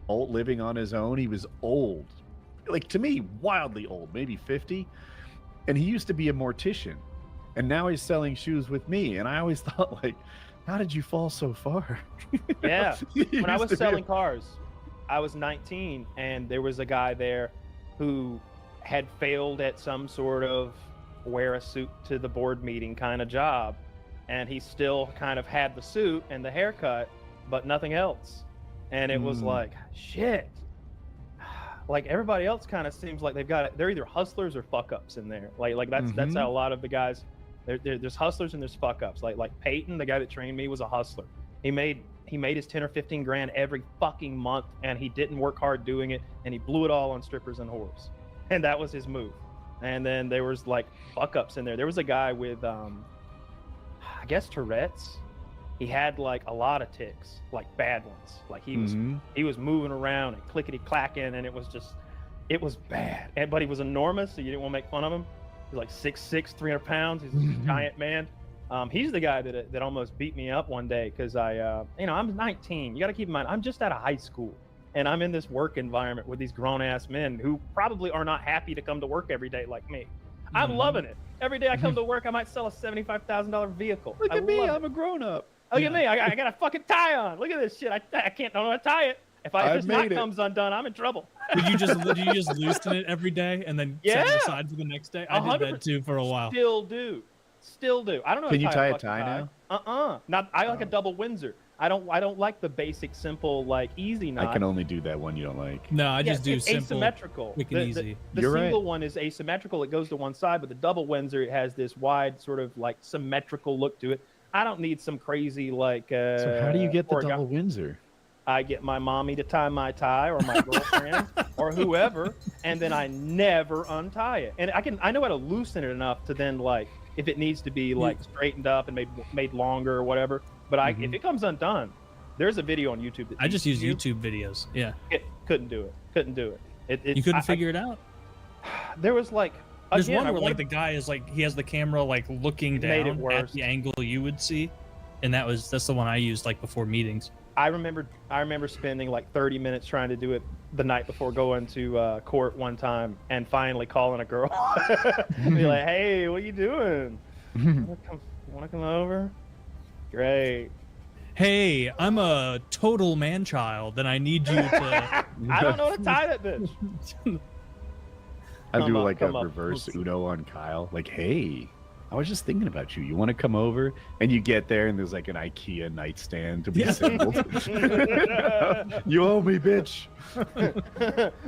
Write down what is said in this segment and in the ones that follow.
old, living on his own. He was old, like to me, wildly old, maybe 50. And he used to be a mortician, and now he's selling shoes with me. And I always thought, like, how did you fall so far? Yeah. When I used was to be selling cars, I was 19, and there was a guy there who had failed at some sort of wear a suit to the board meeting kind of job, and he still kind of had the suit and the haircut, but nothing else. And it was like, shit. Like everybody else kind of seems like they're either hustlers or fuck ups in there. Like that's how a lot of the guys. There's hustlers and there's fuck ups. Like Peyton, the guy that trained me, was a hustler. He made his 10 or 15 grand every fucking month, and he didn't work hard doing it, and he blew it all on strippers and whores, and that was his move. And then there was like fuck ups in there. There was a guy with I guess Tourette's. He had like a lot of tics, like bad ones. Like he was moving around and clickety clacking, and it was bad. But he was enormous, so you didn't want to make fun of him. He's like 6'6", 300 pounds. He's a giant man. He's the guy that almost beat me up one day because I'm 19. You got to keep in mind, I'm just out of high school, and I'm in this work environment with these grown ass men who probably are not happy to come to work every day like me. I'm loving it. Every day I come to work, I might sell a $75,000 vehicle. Look at me, I'm a grown up. Look at me, I got a fucking tie on. Look at this shit. I don't know how to tie it. If this knot comes undone, I'm in trouble. Did you just loosen it every day and then set it aside for the next day? I did that too for a while. Still do. I don't know. Can you tie a a tie now? Not. I like a double Windsor. I don't like the basic simple like easy knot. I can only do that one you don't like. No, I just do it's simple, asymmetrical. quick and easy. The single one is asymmetrical. It goes to one side, but the double Windsor, it has this wide sort of like symmetrical look to it. I don't need some crazy like. So how do you get the double Windsor? I get my mommy to tie my tie, or my girlfriend, or whoever, and then I never untie it. And I know how to loosen it enough to then like, if it needs to be like straightened up and made longer or whatever. But if it comes undone, there's a video on YouTube. I just use YouTube videos. Yeah. Couldn't do it. You couldn't figure it out? There was like. There's one where like the guy is like, he has the camera like looking down at the angle you would see, and that's the one I used like before meetings. I remember spending like 30 minutes trying to do it the night before going to court one time, and finally calling a girl, be like, "Hey, what are you doing? Want to come over? Great. Hey, I'm a total man child, and I need you to." I don't know how to tie that bitch. I do like a reverse Uno on Kyle. Like, hey, I was just thinking about you. You want to come over? And you get there, and there's like an IKEA nightstand to be assembled. You owe me, bitch.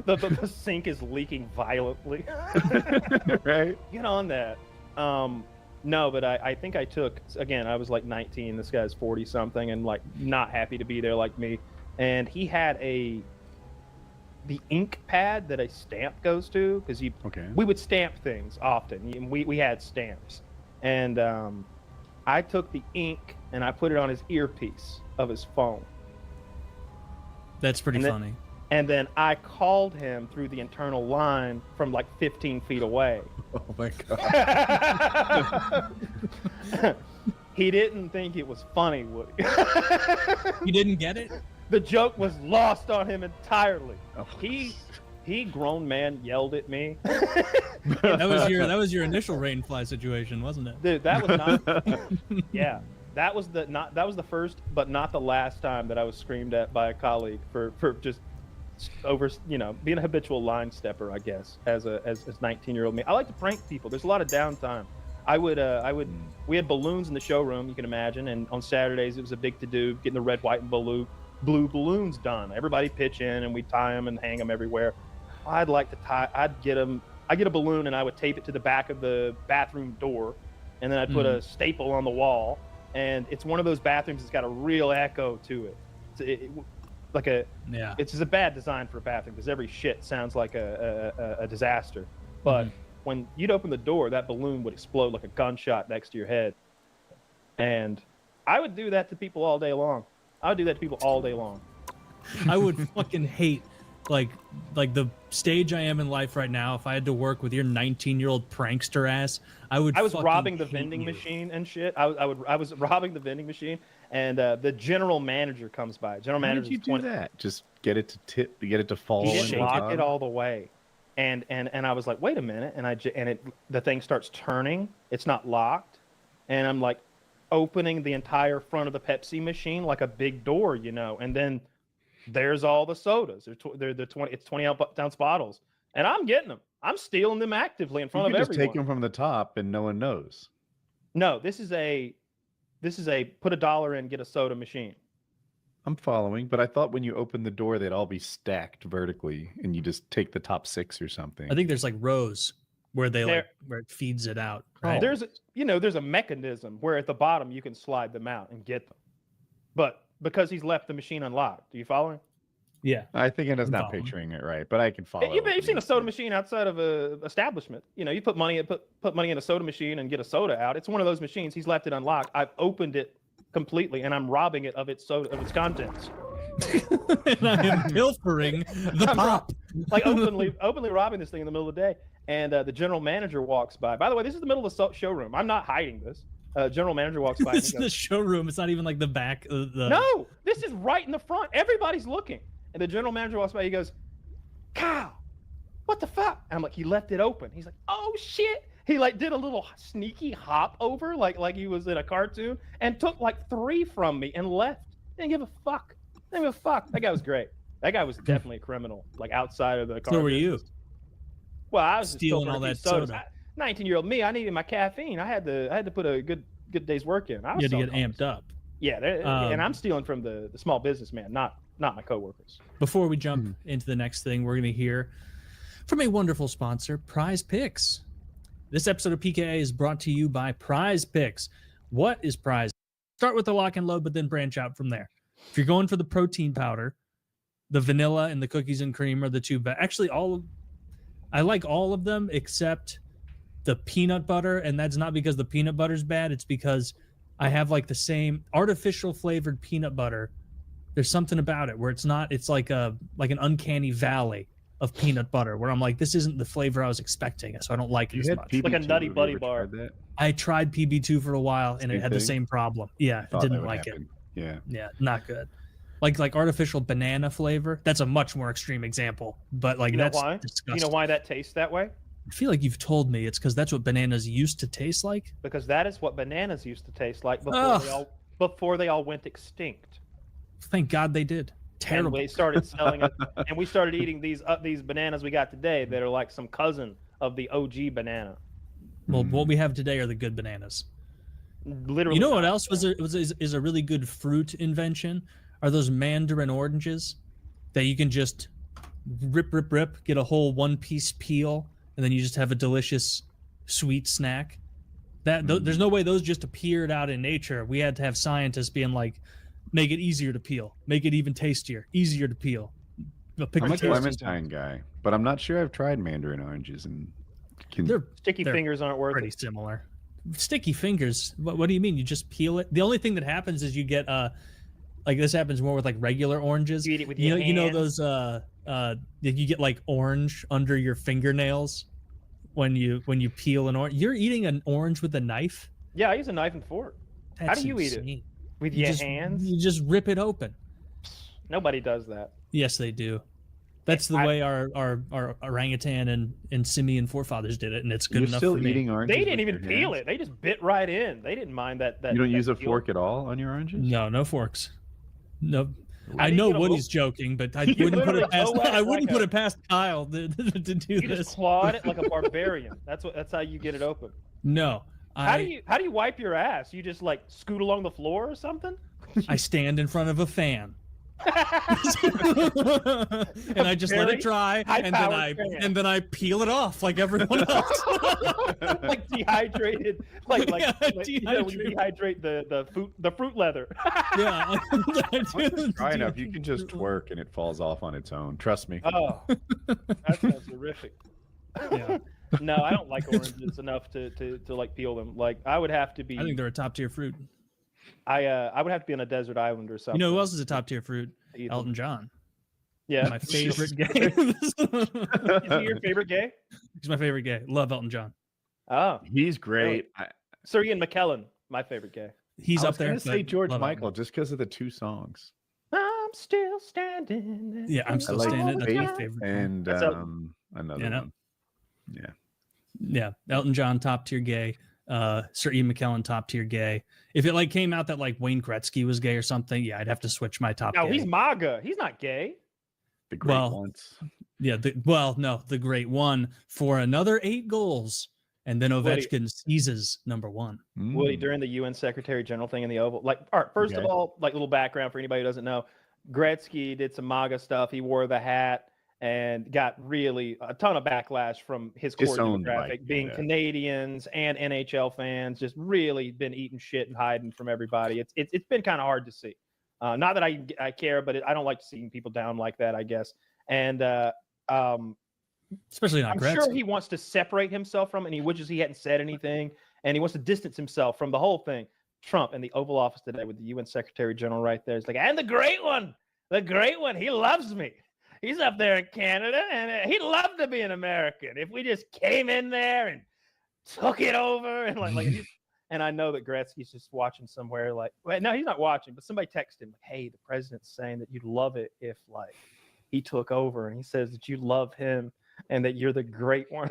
the sink is leaking violently. Right? Get on that. No, but I think I took, again, I was like 19. This guy's 40 something and like not happy to be there like me. And he had the ink pad that a stamp goes to, because we would stamp things often. We had stamps, and I took the ink and I put it on his earpiece of his phone. That's pretty funny. And then I called him through the internal line from like 15 feet away. Oh my god. He didn't think it was funny, Woody. You didn't get it? The joke was lost on him entirely. Oh. He grown man yelled at me. That was your initial rainfly situation, wasn't it? Dude, that was not. Yeah, that was the first, but not the last time that I was screamed at by a colleague for just over, being a habitual line stepper, I guess, as 19-year-old me. I like to prank people. There's a lot of downtime. We had balloons in the showroom, you can imagine, and on Saturdays it was a big to-do getting the red, white, and blue balloons done. Everybody pitch in and we tie them and hang them everywhere. I'd get a balloon and I would tape it to the back of the bathroom door, and then I'd put a staple on the wall, and it's one of those bathrooms that's got a real echo to it. It's just a bad design for a bathroom because every shit sounds like a disaster. But when you'd open the door, that balloon would explode like a gunshot next to your head. And I would do that to people all day long. I would fucking hate like the stage I am in life right now. If I had to work with your 19-year-old prankster ass, I was robbing the vending machine and shit. I was robbing the vending machine, And the general manager comes by. General How manager. did you do that? Just get it to tip, get it to fall. He into didn't lock it all the way. And I was like, wait a minute. And the thing starts turning. It's not locked. And I'm like opening the entire front of the Pepsi machine like a big door, you know. And then there's all the sodas. They're 20 ounce bottles. And I'm getting them. I'm stealing them actively in front of everyone. You can just take them from the top and no one knows. No, this is a put $1 in, get a soda machine. I'm following, but I thought when you open the door, they'd all be stacked vertically, and you just take the top 6 or something. I think there's like rows where where it feeds it out. Right? There's a mechanism where at the bottom you can slide them out and get them, but because he's left the machine unlocked, do you follow him? Yeah, I think I'm not picturing it right, but I can follow. You've seen a soda machine outside of a establishment. You know, you put money in a soda machine and get a soda out. It's one of those machines. He's left it unlocked. I've opened it completely, and I'm robbing it of its contents. And I am pilfering the pop. Like openly robbing this thing in the middle of the day. And the general manager walks by. By the way, this is the middle of the showroom. I'm not hiding this. General manager walks by. This is the showroom. It's not even like the back of the. No, this is right in the front. Everybody's looking. And the general manager walks by. He goes, "Kyle, what the fuck?" And I'm like, he left it open. He's like, "Oh shit." He like did a little sneaky hop over, like he was in a cartoon, and took like 3 from me and left. Didn't give a fuck. Didn't give a fuck. That guy was great. That guy was definitely a criminal, like outside of the car. So were you? Well, I was stealing all that soda. 19-year-old me, I needed my caffeine. I had to put a good day's work in. You had to get amped up. Yeah, and I'm stealing from the small businessman, not my coworkers. Before we jump into the next thing, we're going to hear from a wonderful sponsor, Prize Picks. This episode of PKA is brought to you by Prize Picks. What is Prize? Start with the lock and load, but then branch out from there. If you're going for the protein powder, the vanilla and the cookies and cream are the two. But actually, I like all of them except the peanut butter, and that's not because the peanut butter's bad. It's because I have like the same artificial flavored peanut butter. There's something about it where it's like an uncanny valley of peanut butter where I'm like, this isn't the flavor I was expecting, so I don't like it as much. PB2, like a Nutty Buddy bar. I tried PB2 for a while and it had the same problem. Yeah, I didn't like it. Yeah, not good. Like artificial banana flavor. That's a much more extreme example, but like that's why? disgusting. You know why that tastes that way? I feel like you've told me it's because that's what bananas used to taste like. Because that is what bananas used to taste like before they all went extinct. Thank God they did. Terrible. And we started selling it, and we started eating these bananas we got today that are like some cousin of the OG banana. Well, what we have today are the good bananas. Literally. You know what else is a really good fruit invention? Are those mandarin oranges that you can just rip, get a whole 1-piece peel, and then you just have a delicious sweet snack. There's no way those just appeared out in nature. We had to have scientists being like, make it easier to peel, make it even tastier, easier to peel. I'm a clementine guy, but I'm not sure I've tried mandarin oranges. And their sticky fingers aren't worth pretty similar. Sticky fingers. What do you mean? You just peel it? The only thing that happens is you get like this happens more with like regular oranges. You eat it with your hands. You know those you get like orange under your fingernails when you peel an orange. You're eating an orange with a knife? Yeah, I use a knife and fork. That's How do you insane. eat it? With your hands? You just rip it open. Nobody does that. Yes, they do. That's the way our orangutan and simian forefathers did it, and it's good enough for me. You're still eating oranges? They didn't even peel it. They just bit right in. They didn't mind that. You don't use a fork at all on your oranges? No forks. No. I know Woody's joking, but I wouldn't put it past. I wouldn't put it past Kyle to do this. You just clawed it like a barbarian. That's how you get it open. No. How do you wipe your ass? You just like scoot along the floor or something? I stand in front of a fan. And I just let it dry, and then I peel it off like everyone else. Like dehydrated, like when you dehydrate the fruit leather. Yeah, dry enough, you can just twerk and it falls off on its own. Trust me. Oh, that sounds horrific. Yeah. No, I don't like oranges enough to like peel them. Like I would have to be. I think they're a top tier fruit. I would have to be on a desert island or something. You know who else is a top tier fruit? Elton John. Yeah, my favorite gay. Is he your favorite gay? He's my favorite gay. Love Elton John. Oh, he's great. Sir Ian McKellen, my favorite gay. he's I up was there. gonna say George love Michael album. just because of the 2 songs. I'm still standing. Yeah, I'm I still like standing. That's my Faith favorite. and That's a- another Yeah, no. one. Yeah. Yeah, Elton John, top tier gay. Sir Ian McKellen, top tier gay. If it like came out that like Wayne Gretzky was gay or something, yeah, I'd have to switch my top. No, gay. he's MAGA. He's not gay. The great Well, ones. Yeah, the great one for another 8 goals, and then Ovechkin seizes number 1. Woody, during the UN Secretary General thing in the Oval, like, all right, first of all, like, little background for anybody who doesn't know, Gretzky did some MAGA stuff. He wore the hat and got really a ton of backlash from his core demographic, being Canadians and NHL fans, just really been eating shit and hiding from everybody. It's been kind of hard to see. Not that I care, but I don't like seeing people down like that, I guess. And especially not I'm Gretzky. sure he wants to separate himself from it, and he wishes he hadn't said anything, and he wants to distance himself from the whole thing. Trump in the Oval Office today with the UN Secretary General right there. It's like, and the great one, he loves me. He's up there in Canada, and he'd love to be an American if we just came in there and took it over. And and I know that Gretzky's just watching somewhere. Like, well, no, he's not watching, but somebody texted him, like, hey, the president's saying that you'd love it if like he took over, and he says that you love him and that you're the great one.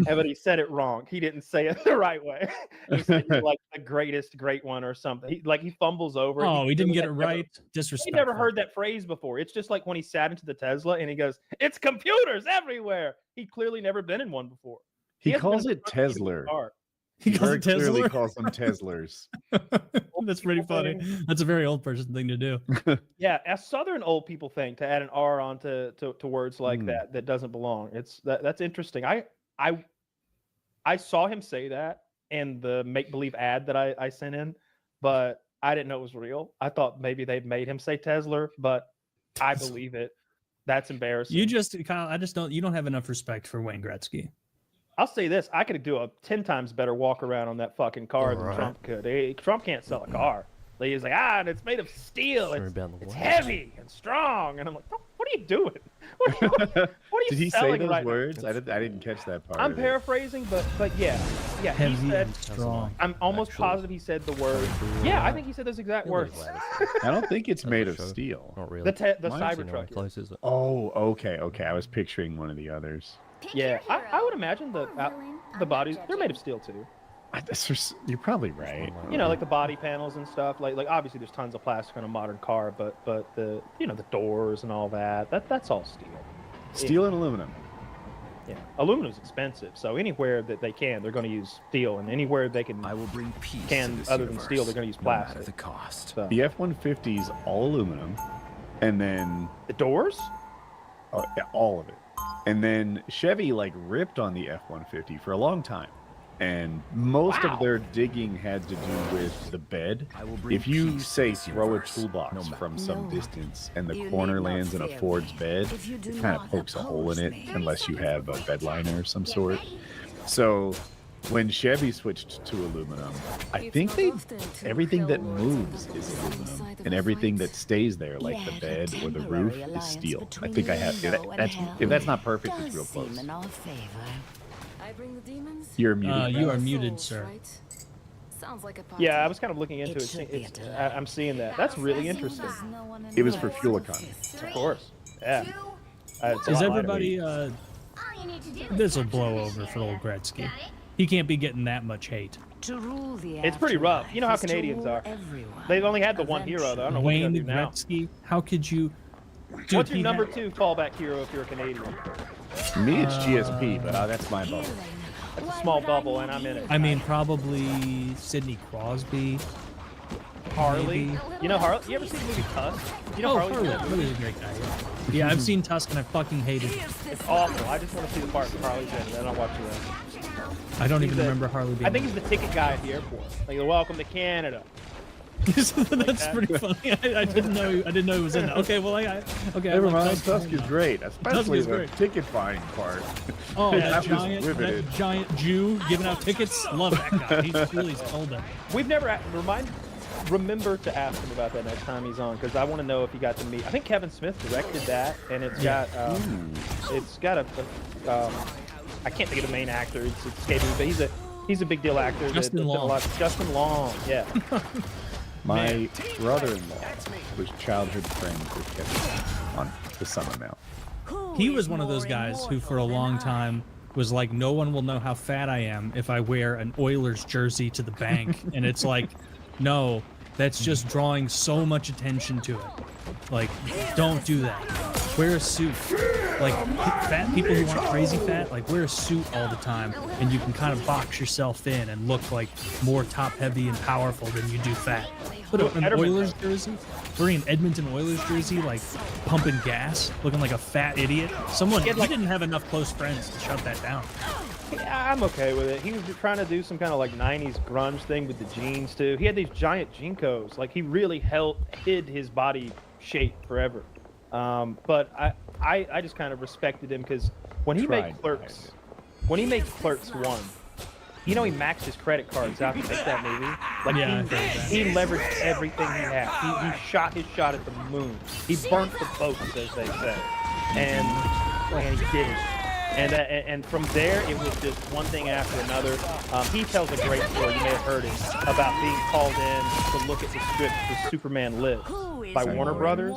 But he said it wrong. He didn't say it the right way. He said you're like the greatest great one or something. He fumbles over. Oh, he didn't get it right. Disrespectful. He never heard that phrase before. It's just like when he sat into the Tesla and he goes, "It's computers everywhere." He clearly never been in one before. He calls it Tesla. He clearly calls them Teslers. That's pretty funny. That's a very old person thing to do. Yeah, a Southern old people thing to add an R on to words like that doesn't belong. That's interesting. I saw him say that in the make-believe ad that I sent in, but I didn't know it was real. I thought maybe they'd made him say Tesla, but I believe it. That's embarrassing. Kyle, you don't have enough respect for Wayne Gretzky. I'll say this: I could do a 10 times better walk around on that fucking car than Trump could. Trump can't sell a car. He's like, and it's made of steel. It's heavy and strong. And I'm like, what are you doing? What are you Did he say selling those words? I didn't catch that part. I'm paraphrasing, but yeah. Heavy he said and strong. I'm almost positive he said the word. Yeah, I think he said those exact words. I don't think it's made of steel. Not really. The Cybertruck. Close, is it? Oh, okay. I was picturing one of the others. Yeah, I would imagine the bodies, they're made of steel too. You're probably right. You know, like the body panels and stuff. Like obviously there's tons of plastic on a modern car, but the the doors and all that's all steel. Steel and aluminum. Yeah, aluminum's expensive, so anywhere that they can, they're going to use steel, and anywhere they can, I will bring peace other than steel, they're going to use plastic. No matter the cost. So. The F-150 is all aluminum, and then the doors, all of it, and then Chevy ripped on the F-150 for a long time. And most of their digging had to do with the bed. If you say throw a toolbox from some distance and the corner lands in a Ford's bed, it kind of pokes a hole in it unless you have a bed liner of some sort. So when Chevy switched to aluminum, I think everything that moves is aluminum, and everything that stays there, like the bed or the roof, is steel. I think I have. If that's not perfect, it's real close. You're muted. You are muted, sir. Yeah, I was kind of looking into it. I'm seeing that. That's really interesting. It was for fuel economy. Of course. Yeah. Is everybody? This will blow over for old Gretzky. He can't be getting that much hate. It's pretty rough. You know how Canadians are. They've only had the one hero, though. I don't know Wayne what do now. Gretzky. How could you? What's your number 2 fallback hero if you're a Canadian? For me, it's GSP, but that's my bubble. It's a small bubble, and I'm in it. I mean, probably Sidney Crosby. Harley. Maybe. You know Harley? You ever seen the movie Tusk? You know Harley's Harley's a great guy. Yeah, I've seen Tusk, and I fucking hated it. It's awful. I just want to see the part where Harley's in it, and I'll watch it. I don't even remember Harley being. I think he's the ticket guy at the airport. Like, welcome to Canada. That's pretty funny. I didn't know he was in that. Okay, well, okay. Never mind. Tusk is great, especially the ticket buying part. Oh, that giant Jew giving out tickets. Love that guy. He's really sold it. We've never remember to ask him about that next time he's on, because I want to know if he got to meet. I think Kevin Smith directed that, and it's got a I can't think of the main actor. It's escaping me, but He's a big deal actor. Justin Long. Justin Long, yeah. My brother-in-law was childhood friends with Kevin on the Summer Mount. He was one of those guys who, for a long time, was like, no one will know how fat I am if I wear an Oilers jersey to the bank. And it's like, no, that's just drawing so much attention to it. Like, don't do that. Wear a suit. Like, fat people who aren't crazy fat, like, wear a suit all the time, and you can kind of box yourself in and look like more top-heavy and powerful than you do fat. Put an Oilers jersey, wearing an Edmonton Oilers jersey, like, pumping gas, looking like a fat idiot. He didn't have enough close friends to shut that down. Yeah, I'm okay with it. He was trying to do some kind of like 90s grunge thing with the jeans too. He had these giant jinkos. Like he really hid his body shape forever. But I just kind of respected him because when he made Clerks 1, you know he maxed his credit cards out to make that movie. Like he leveraged everything he had. He shot his shot at the moon. He burnt the boats, as they say, and he did it. And from there, it was just one thing after another. He tells a great story, you may have heard it, about being called in to look at the script for Superman Lives by Warner Brothers.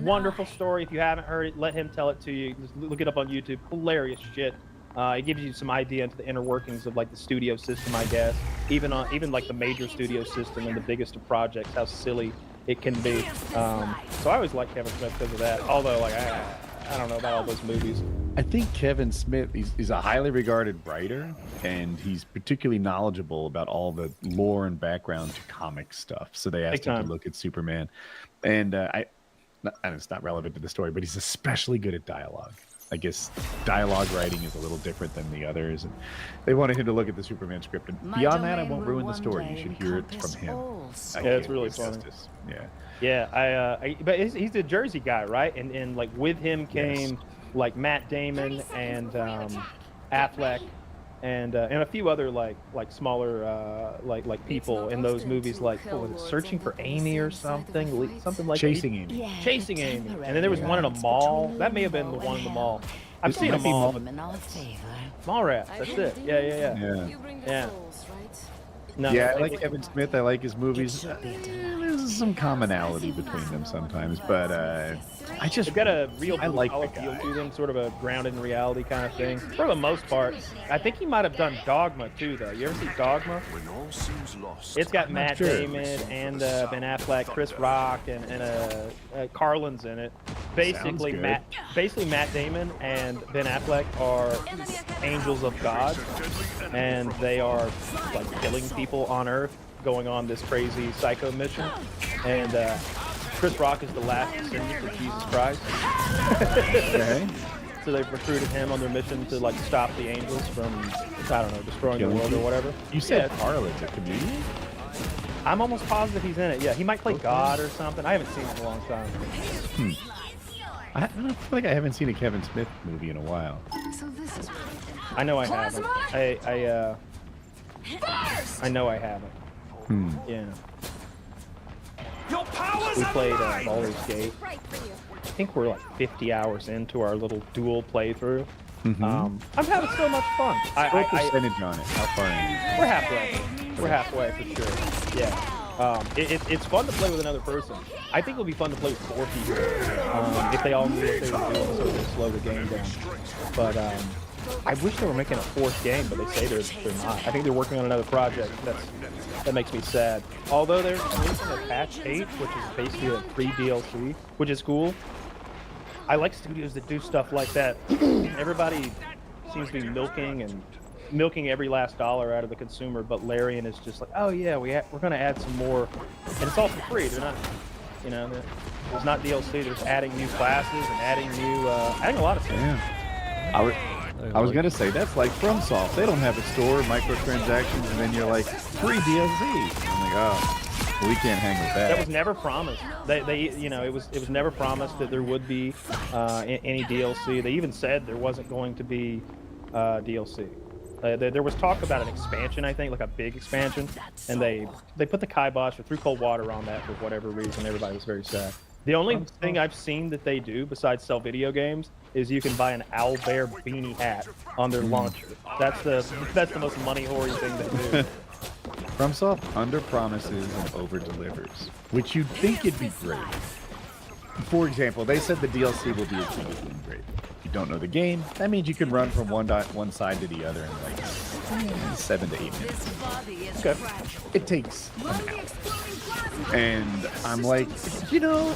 Wonderful story. If you haven't heard it, let him tell it to you. Just look it up on YouTube. Hilarious shit. It gives you some idea into the inner workings of like the studio system, I guess. Even like the major studio system and the biggest of projects, how silly it can be. So I always like Kevin Smith because of that. Although like I don't know about all those movies. I think Kevin Smith, he's a highly regarded writer, and he's particularly knowledgeable about all the lore and background to comic stuff. So they asked him to look at Superman. And and it's not relevant to the story, but he's especially good at dialogue. I guess dialogue writing is a little different than the others. And they wanted him to look at the Superman script. And beyond that, I won't ruin the story. You should hear it from him. Yeah, it's really funny. Yeah. Yeah, but he's a Jersey guy, right? And like with him came like Matt Damon and Affleck and a few other like smaller like people in those movies, like what was it, Searching for Amy or something like Chasing Amy. Yeah. Chasing Amy. And then there was one in a mall. That may have been the one in the mall. I've seen a mall. Mallrats. That's it. Yeah. No, yeah, I like Kevin Smith. I like his movies. There's some commonality between them sometimes, but they've got a real like feel to them, sort of a grounded in reality kind of thing. For the most part, I think he might have done Dogma too, though. You ever see Dogma? It's got Matt Damon and Ben Affleck, Chris Rock, and Carlin's in it. Basically, Matt Damon and Ben Affleck are angels of God, and they are like killing people on Earth, going on this crazy psycho mission. And Chris Rock is the last descendant of Jesus Christ. Okay. So they've recruited him on their mission to like stop the angels from, I don't know, destroying the world or whatever. You said Carlin's a comedian? I'm almost positive he's in it. Yeah, he might play God or something. I haven't seen it in a long time. I feel like I haven't seen a Kevin Smith movie in a while. So this is I know I haven't. I know I haven't. Yeah. We played Baldur's Gate. I think we're like 50 hours into our little dual playthrough. I'm having so much fun. What percentage on it? How far in? We're halfway. We're halfway for sure. Yeah. It's fun to play with another person. I think it'll be fun to play with 4 people if they all knew what they were doing, so it would slow the game down. But I wish they were making a 4th game, but they say they're not. I think they're working on another project. That makes me sad. Although they're releasing a patch 8, which is basically a free DLC, which is cool. I like studios that do stuff like that. Everybody seems to be milking every last dollar out of the consumer, but Larian is just like, oh yeah, we're going to add some more, and it's all for free. They're not, there's not DLC. They're just adding new classes and adding a lot of stuff. Yeah. I was gonna say that's like FromSoft. They don't have a store, microtransactions, and then you're like free DLC. I'm like, oh, well, we can't hang with that. That was never promised. It was never promised that there would be any DLC. They even said there wasn't going to be DLC. There was talk about an expansion, I think, like a big expansion, and they put the kibosh or threw cold water on that for whatever reason. Everybody was very sad. The only thing I've seen that they do besides sell video games is you can buy an owl bear beanie hat on their launcher. That's the most money whoring thing they do. FromSoft under promises and over delivers, which you'd think it'd be great. For example, they said the DLC will be as big as Loom Grave. If you don't know the game, that means you can run from one side to the other in like 7 to 8 minutes. Okay. It takes an hour. And I'm like, you know,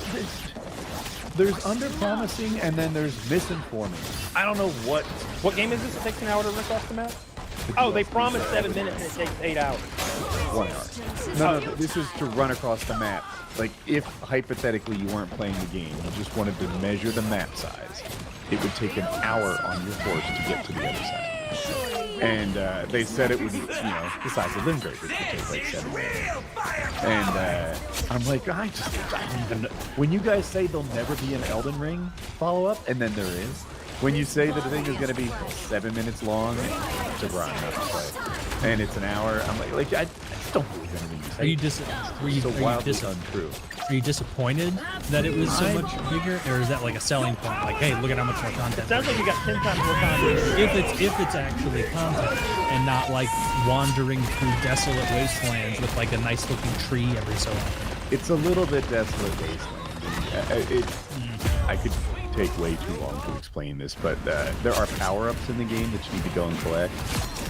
there's under promising and then there's misinforming. I don't know What game is this? It takes an hour to run across the map? Oh, they promised 7 minutes and it takes 8 hours. 1 hour. No, this is to run across the map. Like, if hypothetically you weren't playing the game, you just wanted to measure the map size, it would take an hour on your horse to get to the other side. And they said it would, you know, the size of Limgrave, it would take like 7 minutes. And I'm like, I don't even know. When you guys say there'll never be an Elden Ring follow-up, and then there is, when you say that the thing is going to be 7 minutes long to run, and it's an hour, I'm like I just don't believe anything you say. Are you disappointed that it was so much bigger, or is that like a selling point? Like, hey, look at how much more content. It sounds like you got 10 times more content. If it's actually content and not like wandering through desolate wastelands with like a nice looking tree every so often. It's a little bit desolate wasteland. I could take way too long to explain this, but there are power-ups in the game that you need to go and collect.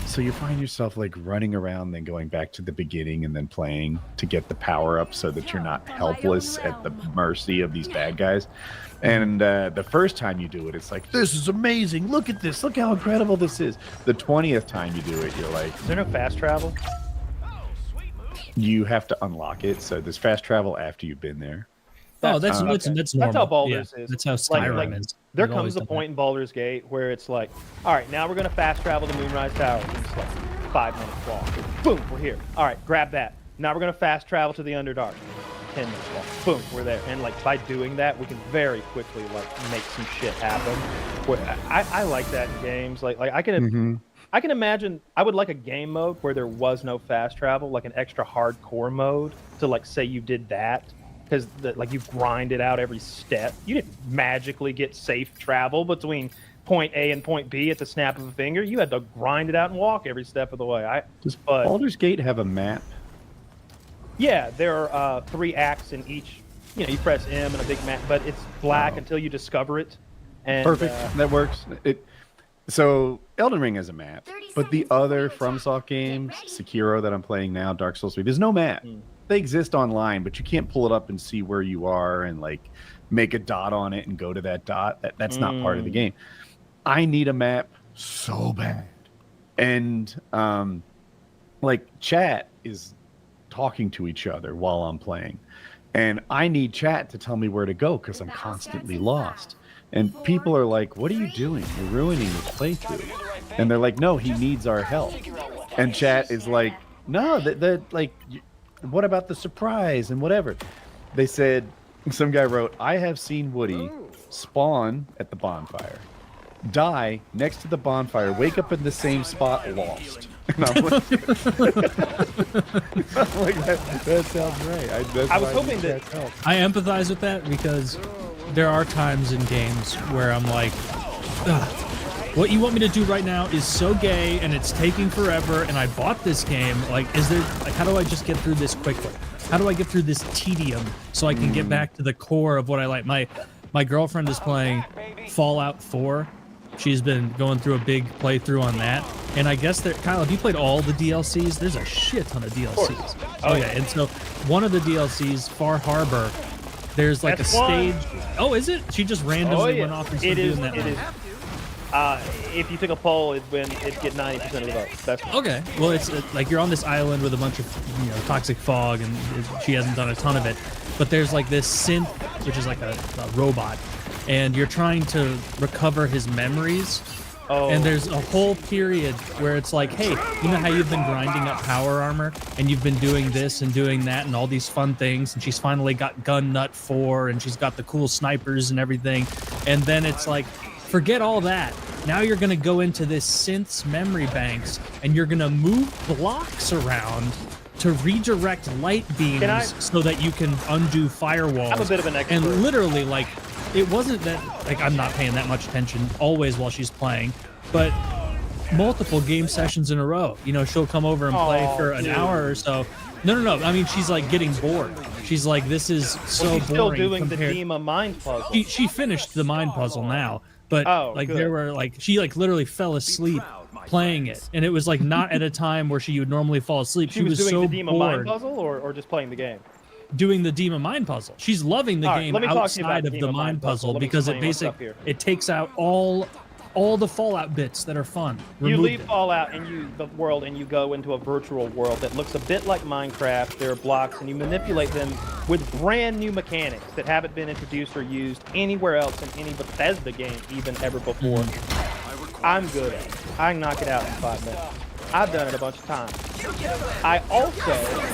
So you find yourself like running around, then going back to the beginning and then playing to get the power-up so that you're not helpless at the mercy of these bad guys. And the first time you do it, it's like, this is amazing. Look at this. Look how incredible this is. The 20th time you do it, you're like... Is there no fast travel? You have to unlock it. So there's fast travel after you've been there. That's normal. That's how Baldur's is. That's how Skyrim is. There comes a point in Baldur's Gate where it's like, all right, now we're going to fast travel to Moonrise Tower. It's like 5 minutes walk. Boom, we're here. All right, grab that. Now we're going to fast travel to the Underdark. 10 minutes walk. Boom, we're there. And like by doing that, we can very quickly like make some shit happen. I like that in games. Like I can imagine. I would like a game mode where there was no fast travel, like an extra hardcore mode to like say you did that. Because like you grind it out every step. You didn't magically get safe travel between point A and point B at the snap of a finger. You had to grind it out and walk every step of the way. Does Baldur's Gate have a map? Yeah, there are 3 acts in each. You know, you press M and a big map, but it's black until you discover it. And, perfect. That works. So Elden Ring has a map, but the other FromSoft games, Sekiro that I'm playing now, Dark Souls 3, there's no map. They exist online, but you can't pull it up and see where you are and like make a dot on it and go to that dot. That's not part of the game. I need a map so bad. And like chat is talking to each other while I'm playing. And I need chat to tell me where to go because I'm constantly lost. And people are like, what are you doing? You're ruining his playthrough. And they're like, no, he needs our help. And chat is like, no, like... what about the surprise and whatever? They said, some guy wrote, I have seen Woody spawn at the bonfire, die next to the bonfire, wake up in the same spot, lost. And I'm like, that sounds right. I was hoping that I empathize with that because there are times in games where I'm like, what you want me to do right now is so gay and it's taking forever and I bought this game. Like, how do I just get through this quickly? How do I get through this tedium so I can get back to the core of what I like? My girlfriend is playing Fallout 4. She's been going through a big playthrough on that. And I guess Kyle, have you played all the DLCs? There's a shit ton of DLCs. Oh yeah. And so one of the DLCs, Far Harbor, there's like That's a stage. Oh, is it? She just randomly went off and started doing that. It is. If you took a poll, it'd get 90% of the votes. That's okay. Well, it's like you're on this island with a bunch of toxic fog, and she hasn't done a ton of it. But there's like this synth, which is like a robot, and you're trying to recover his memories. Oh. And there's a whole period where it's like, hey, you know how you've been grinding up power armor, and you've been doing this and doing that, and all these fun things, and she's finally got Gun Nut 4, and she's got the cool snipers and everything, and then it's like, forget all that. Now you're going to go into this synth's memory banks and you're going to move blocks around to redirect light beams so that you can undo firewalls. I'm a bit of an expert. And literally, like, it wasn't that, like, I'm not paying that much attention always while she's playing, but multiple game sessions in a row. You know, she'll come over and play for an hour or so. No. I mean, she's like getting bored. She's like, this is so she's still boring. doing the Dima mind puzzle. She finished the mind puzzle now, but like good. there were like she like literally fell asleep playing it, and it was like not at a time where she would normally fall asleep. She was doing so the Dima bored. mind puzzle, or just playing the game. Doing the Dima mind puzzle. She's loving the game outside of the mind puzzle because it takes out all the Fallout bits that are fun. You leave Fallout and the world, and you go into a virtual world that looks a bit like Minecraft. There are blocks, and you manipulate them with brand new mechanics that haven't been introduced or used anywhere else in any Bethesda game even ever before. I'm good at it. I can knock it out in 5 minutes. I've done it a bunch of times. I also,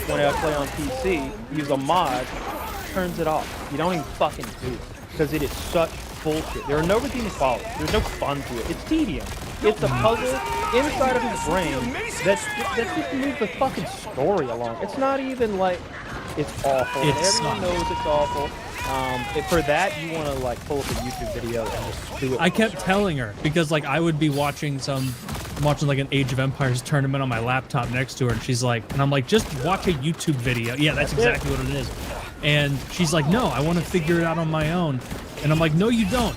when I play on PC, use a mod, turns it off. You don't even fucking do it because it is such bullshit. There are no redeeming qualities. There's no fun to it. It's tedium. It's a puzzle inside of his brain that just moves the fucking story along. It's not even like it's awful. Everyone knows it's awful. For that, you want to like pull up a YouTube video and just do it. I kept telling her because like I would be watching like an Age of Empires tournament on my laptop next to her, and she's like, and I'm like, just watch a YouTube video. Yeah, that's exactly what it is. And she's like, no, I want to figure it out on my own. And I'm like, no, you don't,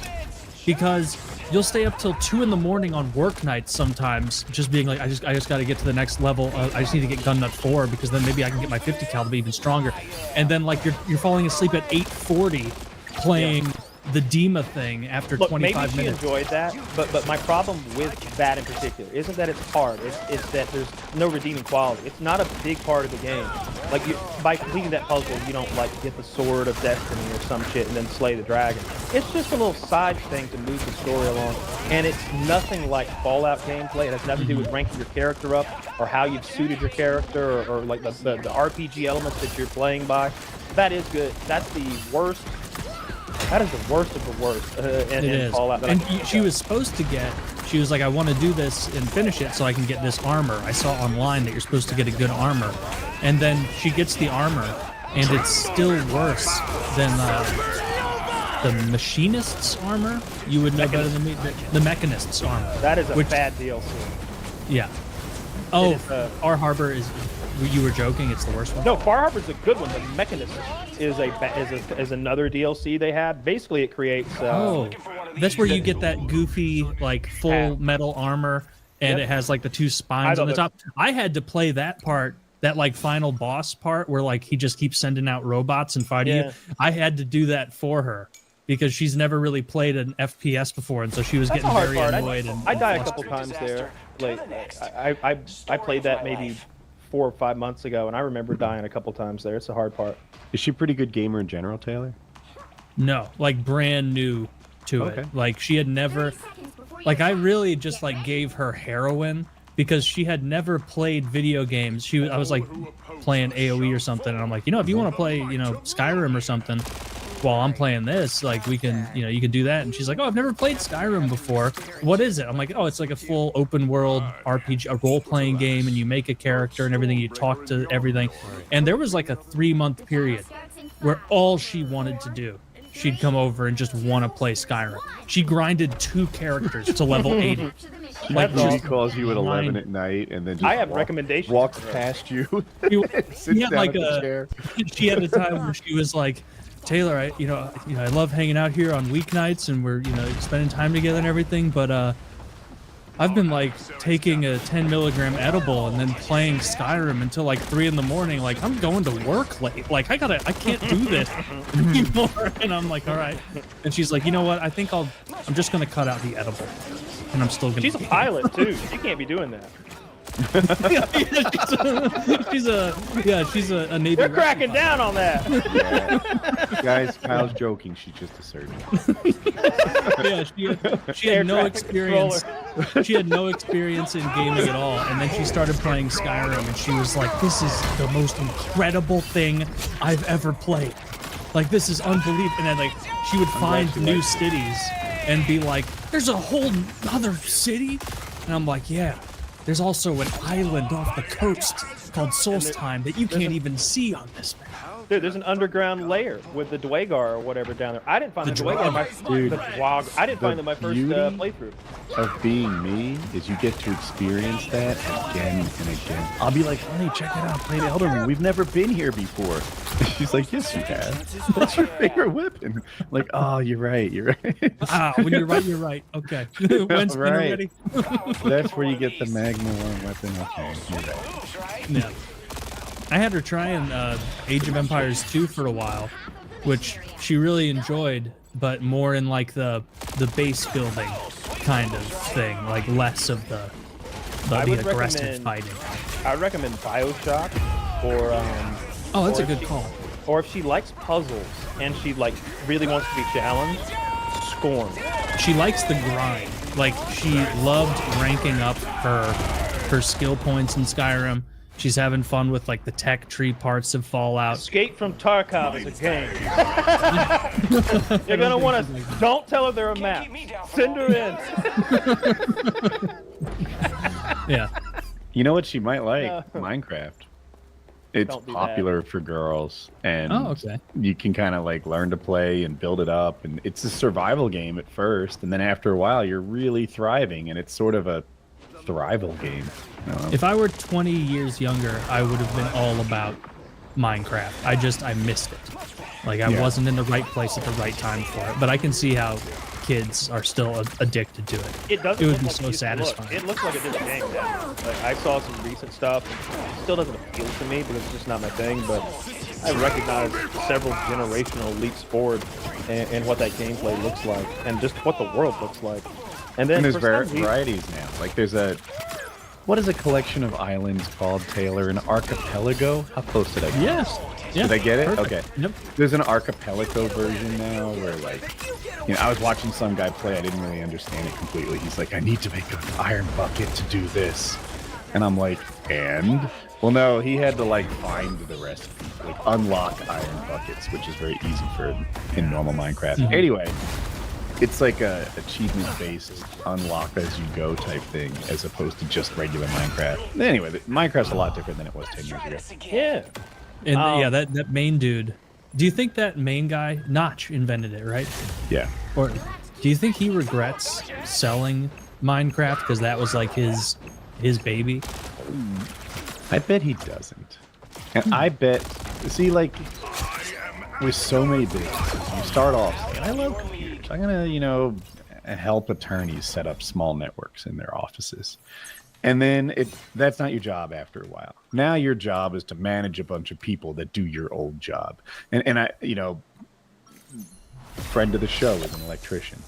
because you'll stay up till 2 in the morning on work nights sometimes, just being like, I just got to get to the next level. I just need to get gun nut 4 because then maybe I can get my 50 cal to be even stronger. And then like you're falling asleep at 8:40 playing the Dima thing after 25 minutes. Maybe she enjoyed that, but my problem with that in particular isn't that it's hard. It's that there's no redeeming quality. It's not a big part of the game. Like by completing that puzzle, you don't like get the sword of destiny or some shit and then slay the dragon. It's just a little side thing to move the story along, and it's nothing like Fallout gameplay. It has nothing to do with ranking your character up or how you've suited your character or like the RPG elements that you're playing by. That is good. That's the worst. That is the worst of the worst in Fallout. And she was supposed to get, she was like, I want to do this and finish it so I can get this armor. I saw online that you're supposed to get a good armor. And then she gets the armor, and it's still worse than the machinist's armor. You would know better than me. The mechanist's armor. That is a bad DLC. Yeah. Oh, Far Harbor is... You were joking? It's the worst one? No, Far Harbor's a good one. The Mechanist is another DLC they had. Basically, it creates... that's where you get that goofy, like, full metal armor, and it has, like, the 2 spines on the top. I had to play that part, that, like, final boss part, where, like, he just keeps sending out robots and fighting you. I had to do that for her, because she's never really played an FPS before, and so she was getting very annoyed. I died a couple times there. Like, I played that maybe 4 or 5 months ago, and I remember dying a couple times there. It's the hard part. Is she a pretty good gamer in general, Taylor? No, like brand new to it. Like she had never, like I really just like gave her heroin because she had never played video games. I was like playing AOE or something, and I'm like, if you want to play, Skyrim or something, while I'm playing this, like we can, you can do that. And she's like, oh, I've never played Skyrim before. What is it? I'm like, oh, it's like a full open world RPG, a role-playing game, and you make a character and everything. You talk to everything. And there was like a 3-month period where all she wanted to do, she'd come over and just want to play Skyrim. She grinded 2 characters to level 80. Like she calls you at 11 at night, and then just I have recommendations. Walks past you. She had like she had a time where she was like, Taylor, I love hanging out here on weeknights, and we're spending time together and everything, but I've been like taking a 10 milligram edible and then playing Skyrim until like 3 in the morning. Like I'm going to work late. Like I can't do this anymore. And I'm like, all right. And she's like, you know what? I think I'm just gonna cut out the edible, and I'm still gonna. She's a pilot too. She can't be doing that. she's a Navy. They're cracking down on that. Yeah. Guys, Kyle's joking. She's just a surgeon. She had no experience. She had no experience in gaming at all, and then she started playing Skyrim, and she was like, "This is the most incredible thing I've ever played. Like this is unbelievable." And then like she would find new cities and be like, "There's a whole other city," and I'm like, "Yeah." There's also an island off the coast called Soul's Time that you can't even see on this map. Dude, there's an underground layer with the Dwagar or whatever down there. I didn't find the Dwagar I didn't find them my first playthrough. Of being me is you get to experience that again and again. I'll be like, honey, check it out, play the Elden Ring. We've never been here before. She's like, yes, you have. What's your favorite weapon? I'm like, oh, you're right. When you're right, you're right. Okay. When's right. ready? That's where you get the Magma 1 weapon. Okay, you're right. Yeah. I had her try in Age of Empires 2 for a while, which she really enjoyed, but more in like the base building kind of thing, like less of the aggressive fighting. I would recommend BioShock or oh, that's a good call. Or if she likes puzzles and she like really wants to be challenged, Scorn. She likes the grind. Like she loved ranking up her skill points in Skyrim. She's having fun with like the tech tree parts of Fallout. Escape from Tarkov is a game. You're gonna want to. Don't tell her they're a map. Send her in. Yeah. You know what she might like? Minecraft. It's popular for girls, and you can kind of like learn to play and build it up. And it's a survival game at first, and then after a while, you're really thriving, and it's sort of a thrival game. If I were 20 years younger, I would have been all about Minecraft. I missed it. Like I wasn't in the right place at the right time for it. But I can see how kids are still addicted to it. It would be so satisfying. It looks like a different game now. Like I saw some recent stuff. It still doesn't appeal to me because it's just not my thing. But I recognize several generational leaps forward in what that gameplay looks like and just what the world looks like. And then there's varieties now. Like there's what is a collection of islands called, Taylor? An archipelago? How close did I get? Yes. Did I get it? Perfect. Okay. Yep. There's an archipelago version now where like, I was watching some guy play. I didn't really understand it completely. He's like, I need to make an iron bucket to do this. And I'm like, and? Well, no, he had to like find the recipe, like unlock iron buckets, which is very easy in normal Minecraft. Mm-hmm. Anyway. It's like a achievement-based unlock as you go type thing, as opposed to just regular Minecraft. Anyway, Minecraft's a lot different than it was 10 years ago. Yeah. And that main dude. Do you think that main guy, Notch, invented it, right? Yeah. Or do you think he regrets selling Minecraft because that was like his baby? I bet he doesn't. And I bet, see, like, with so many businesses, you start off saying, I love computers. I'm going to, help attorneys set up small networks in their offices. And then that's not your job after a while. Now your job is to manage a bunch of people that do your old job. And I, friend of the show is an electrician.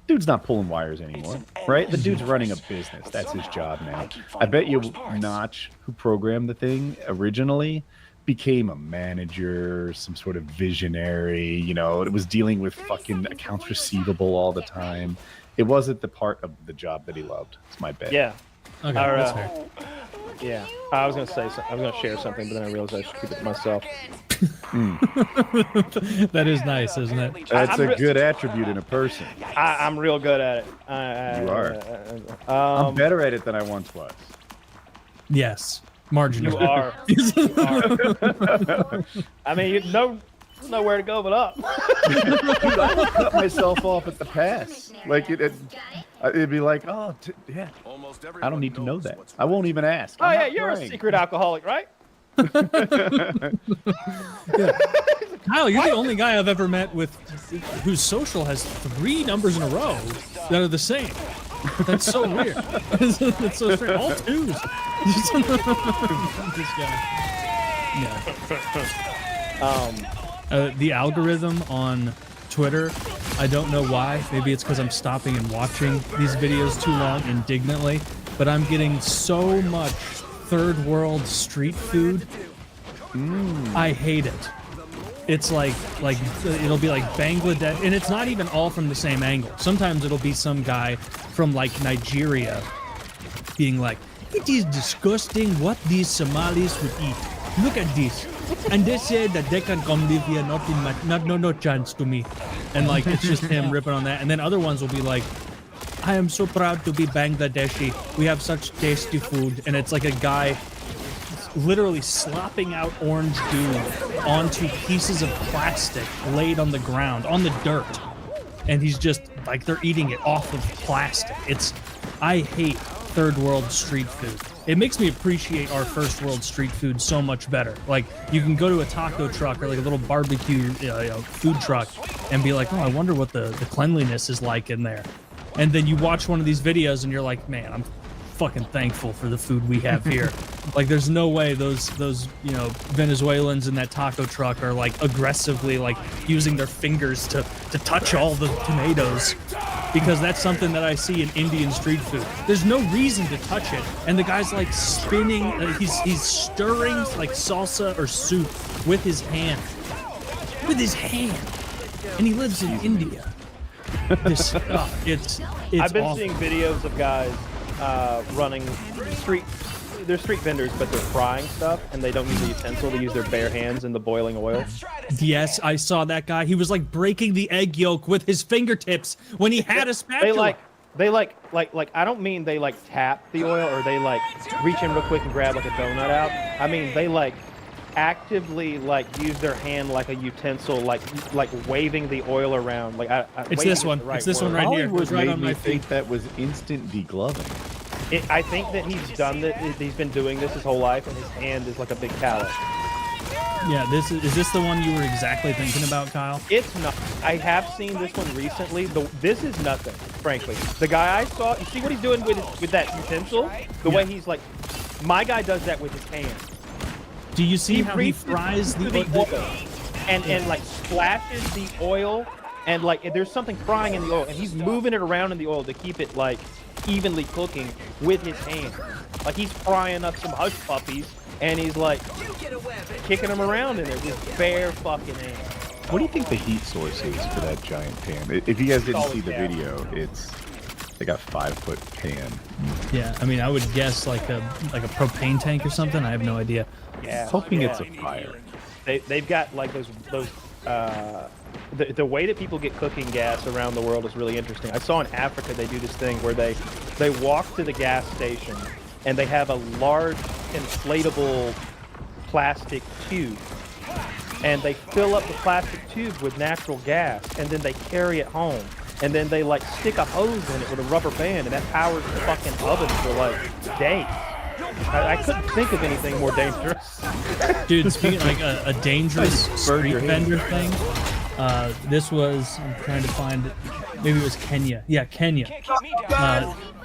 Dude's not pulling wires anymore, right? The dude's running a business. That's his job now. I bet you Notch, who programmed the thing originally, became a manager, some sort of visionary, it was dealing with fucking accounts receivable all the time. It wasn't the part of the job that he loved. It's my bet. Yeah. Okay, that's fair. Yeah. I was going to say, I was going to share something, but then I realized I should keep it to myself. That is nice, isn't it? That's a good attribute in a person. I'm real good at it. You are. I'm better at it than I once was. Yes. Marginal. You are. I mean, you know nowhere to go but up. I would cut myself off at the pass. Like it'd be like, oh, yeah. I don't need to know that. I won't even ask. Oh yeah, you're a secret alcoholic, right? Yeah. Kyle, you're the only guy I've ever met whose social has 3 numbers in a row that are the same. That's so weird. That's so strange. All 2s. This guy. Yeah. The algorithm on Twitter, I don't know why. Maybe it's because I'm stopping and watching these videos too long indignantly, but I'm getting so much third world street food. I hate it. It's like it'll be like Bangladesh, and it's not even all from the same angle. Sometimes it'll be some guy from like Nigeria being like, it is disgusting what these Somalis would eat. Look at this. And they say that they can come live here, no chance to me. And like, it's just him ripping on that. And then other ones will be like, I am so proud to be Bangladeshi. We have such tasty food. And it's like a guy literally slopping out orange goo onto pieces of plastic laid on the ground, on the dirt. And he's just, like, they're eating it off of plastic. I hate third world street food. It makes me appreciate our first world street food so much better. Like, you can go to a taco truck or like a little barbecue food truck and be like, oh, I wonder what the cleanliness is like in there. And then you watch one of these videos and you're like, man, I'm fucking thankful for the food we have here. Like, there's no way those Venezuelans in that taco truck are like aggressively like using their fingers to touch all the tomatoes, because that's something that I see in Indian street food. There's no reason to touch it, and the guy's like spinning, he's stirring like salsa or soup with his hand, and he lives in India. It's I've been awful. seeing videos of guys running they're street vendors, but they're frying stuff, and they don't use a utensil. They use their bare hands in the boiling oil. Yes, I saw that guy. He was like breaking the egg yolk with his fingertips when he had a spatula. They like I don't mean they like tap the oil or they like reach in real quick and grab like a donut out. I mean they like actively like use their hand like a utensil, like waving the oil around. Like it's this one. It's this one right here. Hollywood It's right made on me my think feet. that was instant degloving. I think that he's done that. He's been doing this his whole life, and his hand is like a big callus. Yeah, is this the one you were exactly thinking about, Kyle? It's not. I have seen this one recently. This is nothing, frankly. The guy I saw, you see what he's doing with that utensil? The way he's like, my guy does that with his hand. Do you see how he reaches fries into the oil and like splashes the oil, and like there's something frying in the oil, and he's moving it around in the oil to keep it like evenly cooking with his hand. Like he's frying up some hush puppies, and he's like kicking them around in it with bare fucking hands. What do you think the heat source is for that giant pan? If you guys didn't see the gas. video, it's like a 5-foot pan. Yeah, I mean, I would guess like a propane tank or something. I have no idea. Yeah, Hoping yeah. it's a fire. They've got like those the way that people get cooking gas around the world is really interesting. I saw in Africa they do this thing where they walk to the gas station and they have a large inflatable plastic tube, and they fill up the plastic tube with natural gas, and then they carry it home, and then they like stick a hose in it with a rubber band, and that powers the fucking oven for like days. I couldn't think of anything more dangerous. Dude, speaking like a dangerous street vendor thing, this was, I'm trying to find it, maybe it was Kenya. Yeah, Kenya.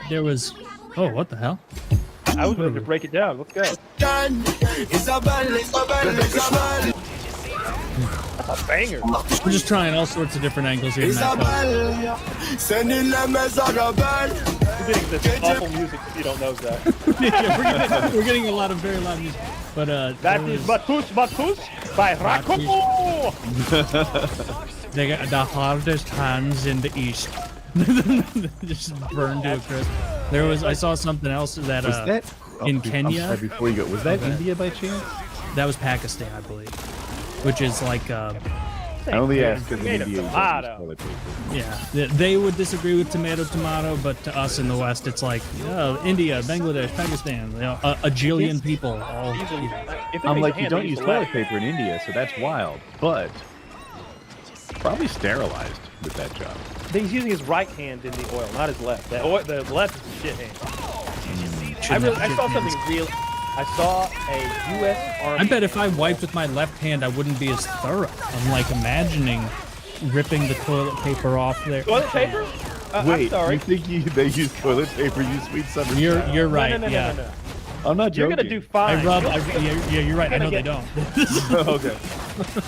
There was, oh, what the hell? I was going to break it down. Let's go. That's a banger. We're just trying all sorts of different angles here tonight, folks. You're getting this awful music if you don't know that. Yeah, we're getting a lot of very loud music. But That is Batus by Rakopo. they got the hardest hands in the East. Just burned to a crisp. I saw something else that Was that in I'm Kenya. sorry, before you go, was that India by chance? That was Pakistan, I believe, which is like I only asked because Made in of India you tomato. use toilet paper. yeah, they would disagree with tomato, but to us in the West, it's like India, Bangladesh, Pakistan, a jillion people. All, I'm like, you don't use toilet paper in India, so that's wild. But probably sterilized with that job. He's using his right hand in the oil, not his left. The left is the shit hand. I saw something real. I saw a U.S. Army. I bet if I wiped with my left hand, I wouldn't be as thorough. I'm like imagining ripping the toilet paper off there. Toilet paper? Wait, I'm sorry. you think they use toilet paper, you sweet summer child? You're right. No. I'm not You're joking. gonna do fine. Yeah, you're right. I know they don't. Okay.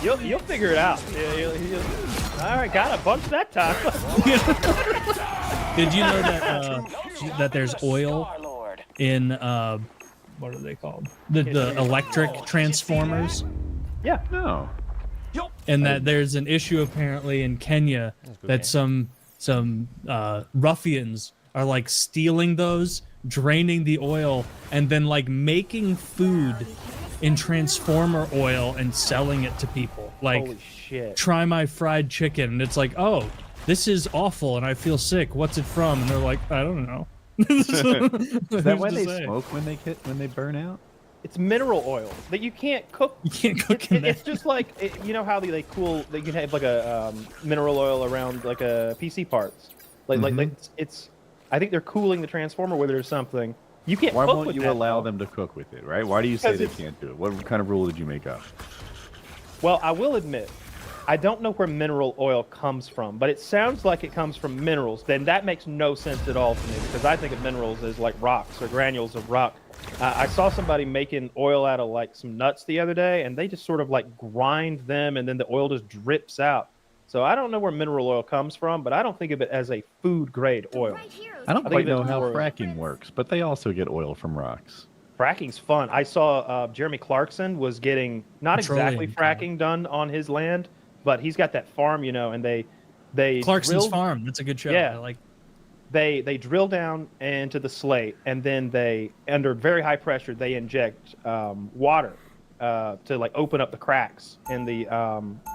You'll figure it out. All right, got a bunch that time. Did you know that there's oil in what are they called? The electric transformers, Yeah. No. and that there's an issue apparently in Kenya that some ruffians are like stealing those, draining the oil, and then like making food in transformer oil and selling it to people. Like, Holy shit. try my fried chicken, and it's like, oh, this is awful and I feel sick. What's it from? And they're like, I don't know. Is that why they smoke when they burn out? It's mineral oil that you can't cook. You can't cook in It's that. just like you know how they cool. They can have like a mineral oil around like a PC parts. Like it's. I think they're cooling the transformer with it or something. You can't. Why cook won't with you that, allow though. them to cook with it, right? Why do you say Because they it's- can't do it? What kind of rule did you make up? Well, I will admit, I don't know where mineral oil comes from, but it sounds like it comes from minerals. Then that makes no sense at all to me because I think of minerals as like rocks or granules of rock. I saw somebody making oil out of like some nuts the other day, and they just sort of like grind them, and then the oil just drips out. So I don't know where mineral oil comes from, but I don't think of it as a food grade oil. I don't I quite think know it's how more- fracking works, but they also get oil from rocks. Fracking's fun. I saw Jeremy Clarkson was getting not exactly Petroleum, fracking done on his land, but he's got that farm, you know, and they Clarkson's drilled- Farm. That's a good show. Yeah. I like. they drill down into the slate, and then they, under very high pressure, they inject water to like open up the cracks in the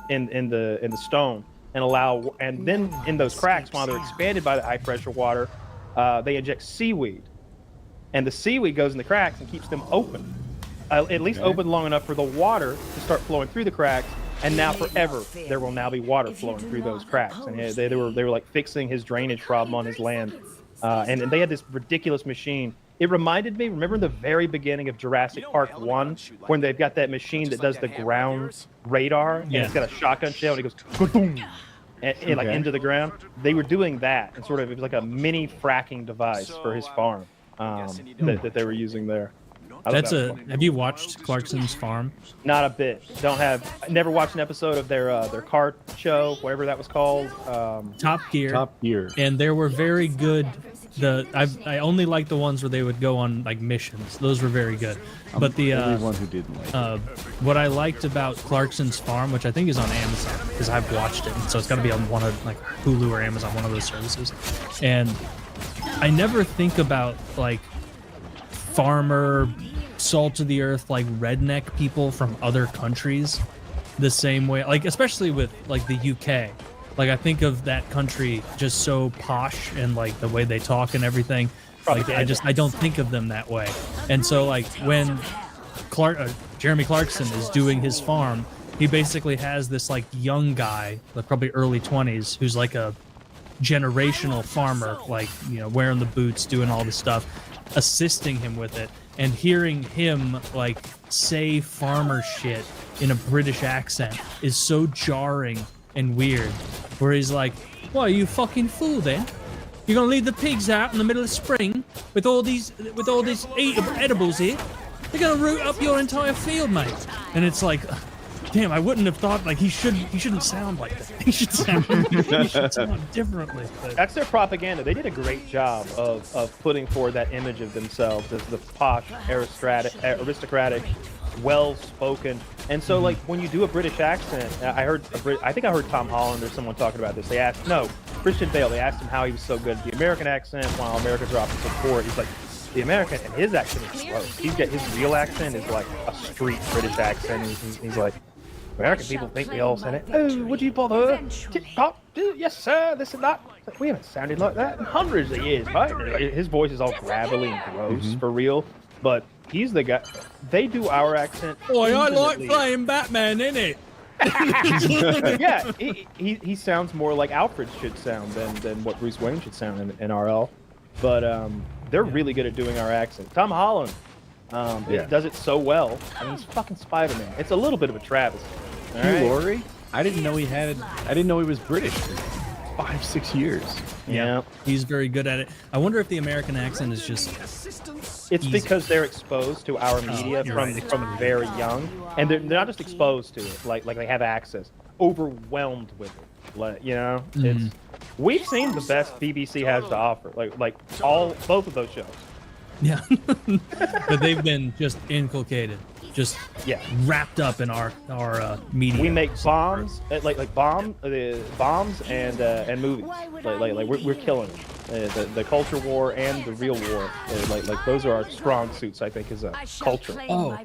in the stone and allow, and then in those cracks, while they're expanded by the high pressure water, they inject seaweed, and the seaweed goes in the cracks and keeps them open, at least open long enough for the water to start flowing through the cracks. And now forever, there will now be water flowing through those cracks. And they were like fixing his drainage problem on his land. And they had this ridiculous machine. It reminded me, remember the very beginning of Jurassic Park 1, when they've got that machine that does the ground radar, and it's got a shotgun shell, and it goes boom, and like into the ground. They were doing that, and sort of, it was like a mini fracking device for his farm that they were using there. I thought That's that was a. fun. Have you watched Clarkson's Farm? Not a bit. Never watched an episode of their car show, whatever that was called. Top Gear. Top Gear. And there were very good. I only like the ones where they would go on like missions. Those were very good. But the everyone who didn't like it. what I liked about Clarkson's Farm, which I think is on Amazon because I've watched it, so it's got to be on one of like Hulu or Amazon, one of those services. And I never think about like farmer, salt of the earth, like redneck people from other countries the same way, like especially with like the UK. Like I think of that country just so posh and like the way they talk and everything. Like I don't think of them that way. And so like when Jeremy Clarkson is doing his farm, he basically has this like young guy, like probably early 20s, who's like a generational farmer, like, you know, wearing the boots, doing all the stuff, assisting him with it, and hearing him like say farmer shit in a British accent is so jarring and weird, where he's like, "What, are you fucking fool then? You're gonna leave the pigs out in the middle of spring with all these edibles here? They're gonna root up your entire field, mate." And it's like, damn, I wouldn't have thought, like, he shouldn't sound like that. He should sound differently. But That's their propaganda. They did a great job of putting forward that image of themselves as the posh, aristocratic, well-spoken. And so, like, when you do a British accent, I think I heard Tom Holland or someone talking about this. They asked, no, Christian Bale, they asked him how he was so good at the American accent while Americans are often support. He's like, the American, and his accent is gross. His real accent is like a street British accent. He's like, American people think we all say it. Oh, would you bother? Tip-top, yes, sir, this and that. Like, we haven't sounded like that in hundreds of years, right? His voice is all gravelly and gross, for real. But he's the guy. They do our accent. boy, I like infinitely- playing Batman, innit? Yeah, he sounds more like Alfred should sound than what Bruce Wayne should sound in RL. But they're really good at doing our accent. Tom Holland does it so well. I mean, he's fucking Spider-Man. It's a little bit of a travesty. all Hugh right? Laurie? I didn't know he was British for 5-6 years. Yeah. He's very good at it. I wonder if the American accent is just It's easy. because they're exposed to our media you're from right. from very young, and they're not just exposed to it, like they have access, overwhelmed with it. Like, you know, it's we've seen the best BBC has to offer, like both of those shows. yeah. But they've been just inculcated, just Yeah. wrapped up in our media. We make bombs, bombs and movies. Like we're killing it. The culture war and the real war. Like those are our strong suits, I think, as a culture. Oh,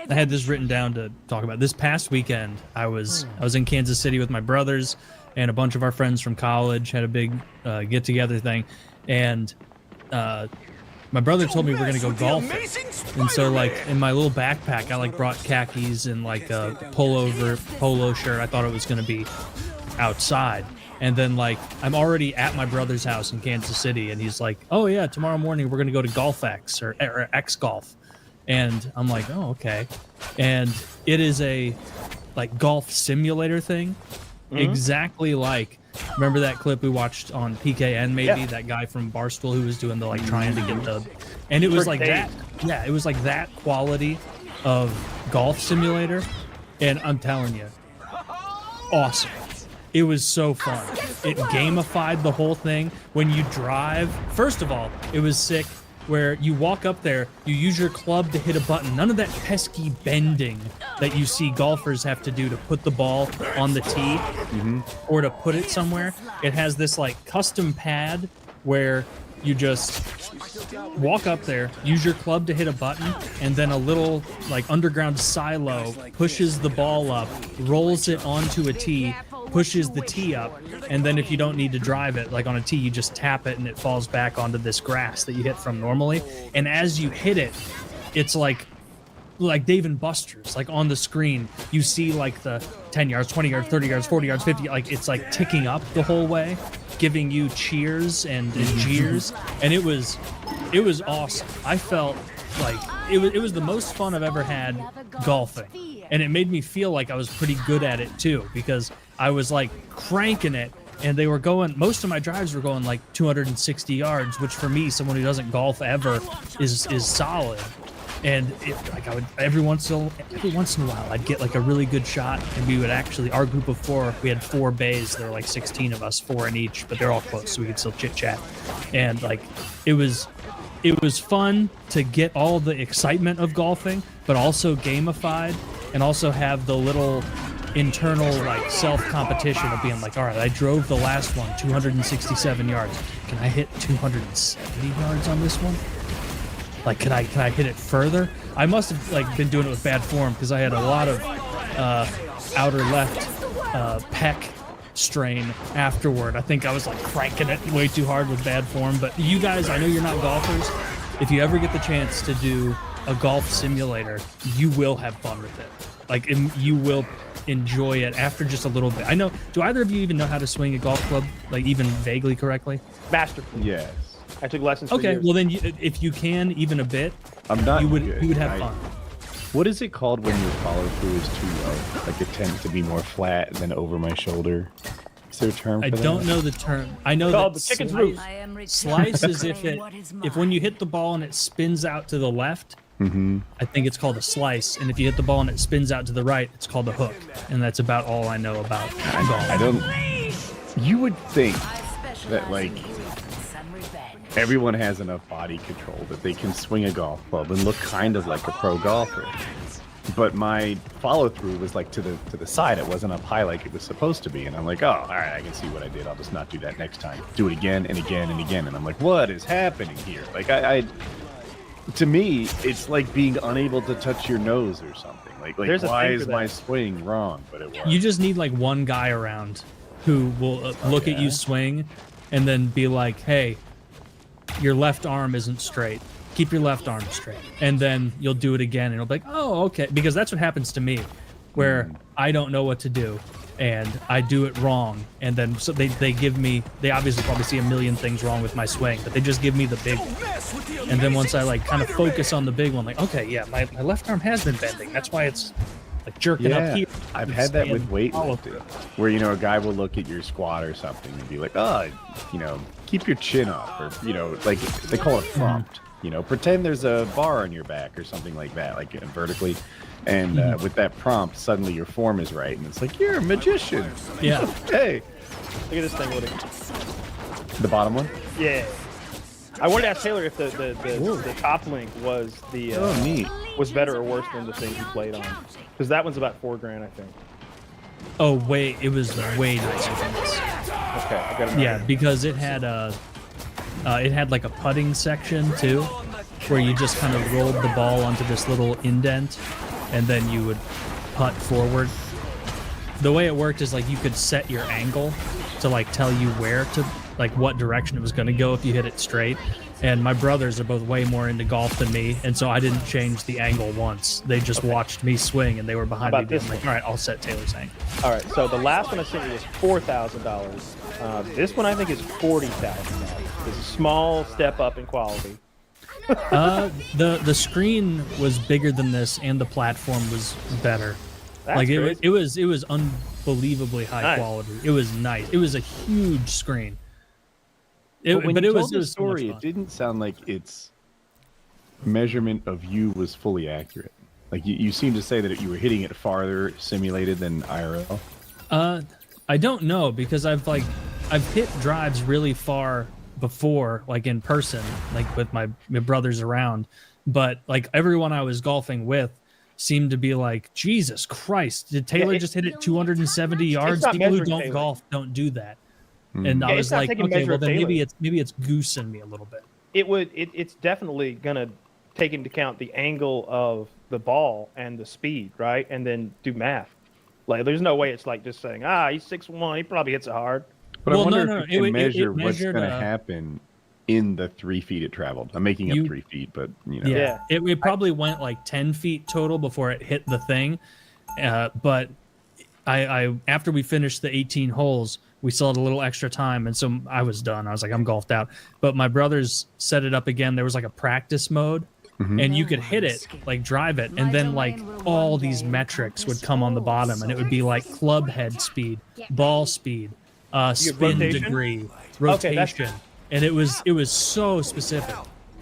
I had this written down to talk about. This past weekend, I was in Kansas City with my brothers and a bunch of our friends from college. Had a big get together thing, and my my brother told me we're gonna go golfing, and so like in my little backpack, I like brought khakis and like a polo shirt. I thought it was gonna be outside, and then like I'm already at my brother's house in Kansas City, and he's like, "Oh yeah, tomorrow morning we're gonna go to Golf X or X Golf," and I'm like, "Oh okay," and it is a like golf simulator thing, exactly like. Remember that clip we watched on PKN, maybe that guy from Barstool who was doing the like trying to get the, and it was like that. Yeah, it was like that quality of golf simulator, and I'm telling you, awesome. It was so fun. It gamified the whole thing. When you drive, first of all, it was sick. Where you walk up there, you use your club to hit a button. None of that pesky bending that you see golfers have to do to put the ball on the tee or to put it somewhere. It has this like custom pad where you just walk up there, use your club to hit a button, and then a little like underground silo pushes the ball up, rolls it onto a tee, pushes the tee up, and then if you don't need to drive it like on a tee, you just tap it and it falls back onto this grass that you hit from normally. And as you hit it, it's like Dave and Buster's, like on the screen you see like the 10 yards, 20 yards, 30 yards, 40 yards, 50, like it's like ticking up the whole way, giving you cheers and jeers, and it was awesome. I felt like it was the most fun I've ever had golfing, and it made me feel like I was pretty good at it too, because I was like cranking it, and they were going, most of my drives were going like 260 yards, which for me, someone who doesn't golf ever, is solid. And like I would every once in a while I'd get like a really good shot, and we would actually, our group of four, we had 4 bays. There were like 16 of us, 4 in each, but they're all close, so we could still chit chat. And like it was fun to get all the excitement of golfing, but also gamified, and also have the little internal like self competition of being like, all right, I drove the last one 267 yards. Can I hit 270 yards on this one? Like, can I hit it further? I must have like been doing it with bad form, because I had a lot of outer left pec strain afterward. I think I was like cranking it way too hard with bad form. But you guys, I know you're not golfers. If you ever get the chance to do a golf simulator, you will have fun with it. Like, you will enjoy it after just a little bit. I know. Do either of you even know how to swing a golf club, like even vaguely correctly? Masterful. Yes. I took lessons for Okay, years. well then, if you can, even a bit, I'm not. you would good. have fun. What is it called when your follow through is too low? Like it tends to be more flat than over my shoulder. Is there a term for I that? don't know the term. I know Called that the chicken's roost. slice is if when you hit the ball and it spins out to the left, I think it's called a slice, and if you hit the ball and it spins out to the right, it's called a hook. And that's about all I know about golf. I don't. You would think that like everyone has enough body control that they can swing a golf club and look kind of like a pro golfer. But my follow through was like to the side. It wasn't up high like it was supposed to be. And I'm like, oh, all right, I can see what I did. I'll just not do that next time. Do it again and again and again. And I'm like, what is happening here? Like to me, it's like being unable to touch your nose or something. Like why is my swing wrong? But it was. You just need like one guy around who will look at you swing and then be like, hey, your left arm isn't straight. Keep your left arm straight. And then you'll do it again, and it'll be like, oh, okay. Because that's what happens to me, where I don't know what to do, and I do it wrong. And then so they obviously probably see a million things wrong with my swing, but they just give me the big one. And then once I like kind of focus on the big one, like, okay, yeah, my left arm has been bending. That's why it's like jerking up here. I've had that with weightlifting, where a guy will look at your squat or something and be like, oh, keep your chin up, or like they call it prompt. Pretend there's a bar on your back or something like that, like vertically, and with that prompt, suddenly your form is right, and it's like you're a magician. Yeah. Look Hey, at this thing, Woody. the bottom one. Yeah. I wanted to ask Taylor if the top link was neat. was better or worse than the thing you played on, because that one's about $4,000, I think. Oh wait, it was way nicer than this. Okay, I got it. Yeah, because it had like a putting section too, where you just kind of rolled the ball onto this little indent, and then you would putt forward. The way it worked is like you could set your angle to like tell you where to like what direction it was going to go if you hit it straight. And my brothers are both way more into golf than me, and so I didn't change the angle once. They just watched me swing, and they were behind me. This like, all right, I'll set Taylor's angle. All right, so the last one I sent you was $4,000. This one I think is $40,000. It's a small step up in quality. The screen was bigger than this, and the platform was better. That's like crazy. it was unbelievably high quality. It was nice. It was a huge screen. But when you told the story, it didn't sound like its measurement of you was fully accurate. Like you seem to say that you were hitting it farther simulated than IRL. I don't know, because I've hit drives really far before, like in person, like with my brothers around, but like everyone I was golfing with seemed to be like, Jesus Christ, did Taylor just hit it 270 yards? People who don't golf don't do that. And I was like, okay, well then maybe it's goosing me a little bit. It's definitely gonna take into account the angle of the ball and the speed, right? And then do math. Like, there's no way it's like just saying, he's 6'1", he probably hits it hard. But I wonder if you can measure what's going to happen in the 3 feet it traveled. I'm making up 3 feet, but you know. Yeah, it probably went like 10 feet total before it hit the thing. But I after we finished the 18 holes, we still had a little extra time, and so I was done. I was like, I'm golfed out. But my brothers set it up again. There was like a practice mode, and you could hit it, like drive it, and then like all these metrics would come on the bottom, and it would be like club head speed, ball speed, spin degree, rotation, and it was so specific.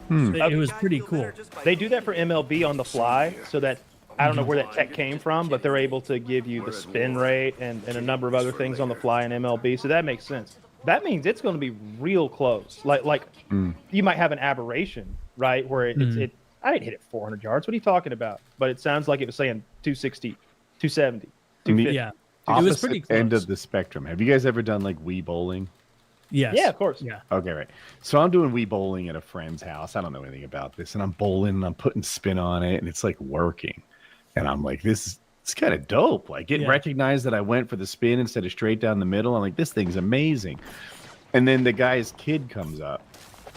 It was pretty cool. They do that for MLB on the fly, so that I don't know where that tech came from, but they're able to give you the spin rate and a number of other things on the fly in MLB. So that makes sense. That means it's going to be real close. Like you might have an aberration, right? Where I didn't hit it 400 yards. What are you talking about? But it sounds like it was saying 260, 270, 250. Yeah. It was pretty close. End of the spectrum. Have you guys ever done like Wii bowling? Yes. Yeah, of course. Yeah. Okay, right. So I'm doing Wii bowling at a friend's house. I don't know anything about this, and I'm bowling and I'm putting spin on it, and it's like working. And I'm like, it's kind of dope. Like, it recognized that I went for the spin instead of straight down the middle. I'm like, this thing's amazing. And then the guy's kid comes up.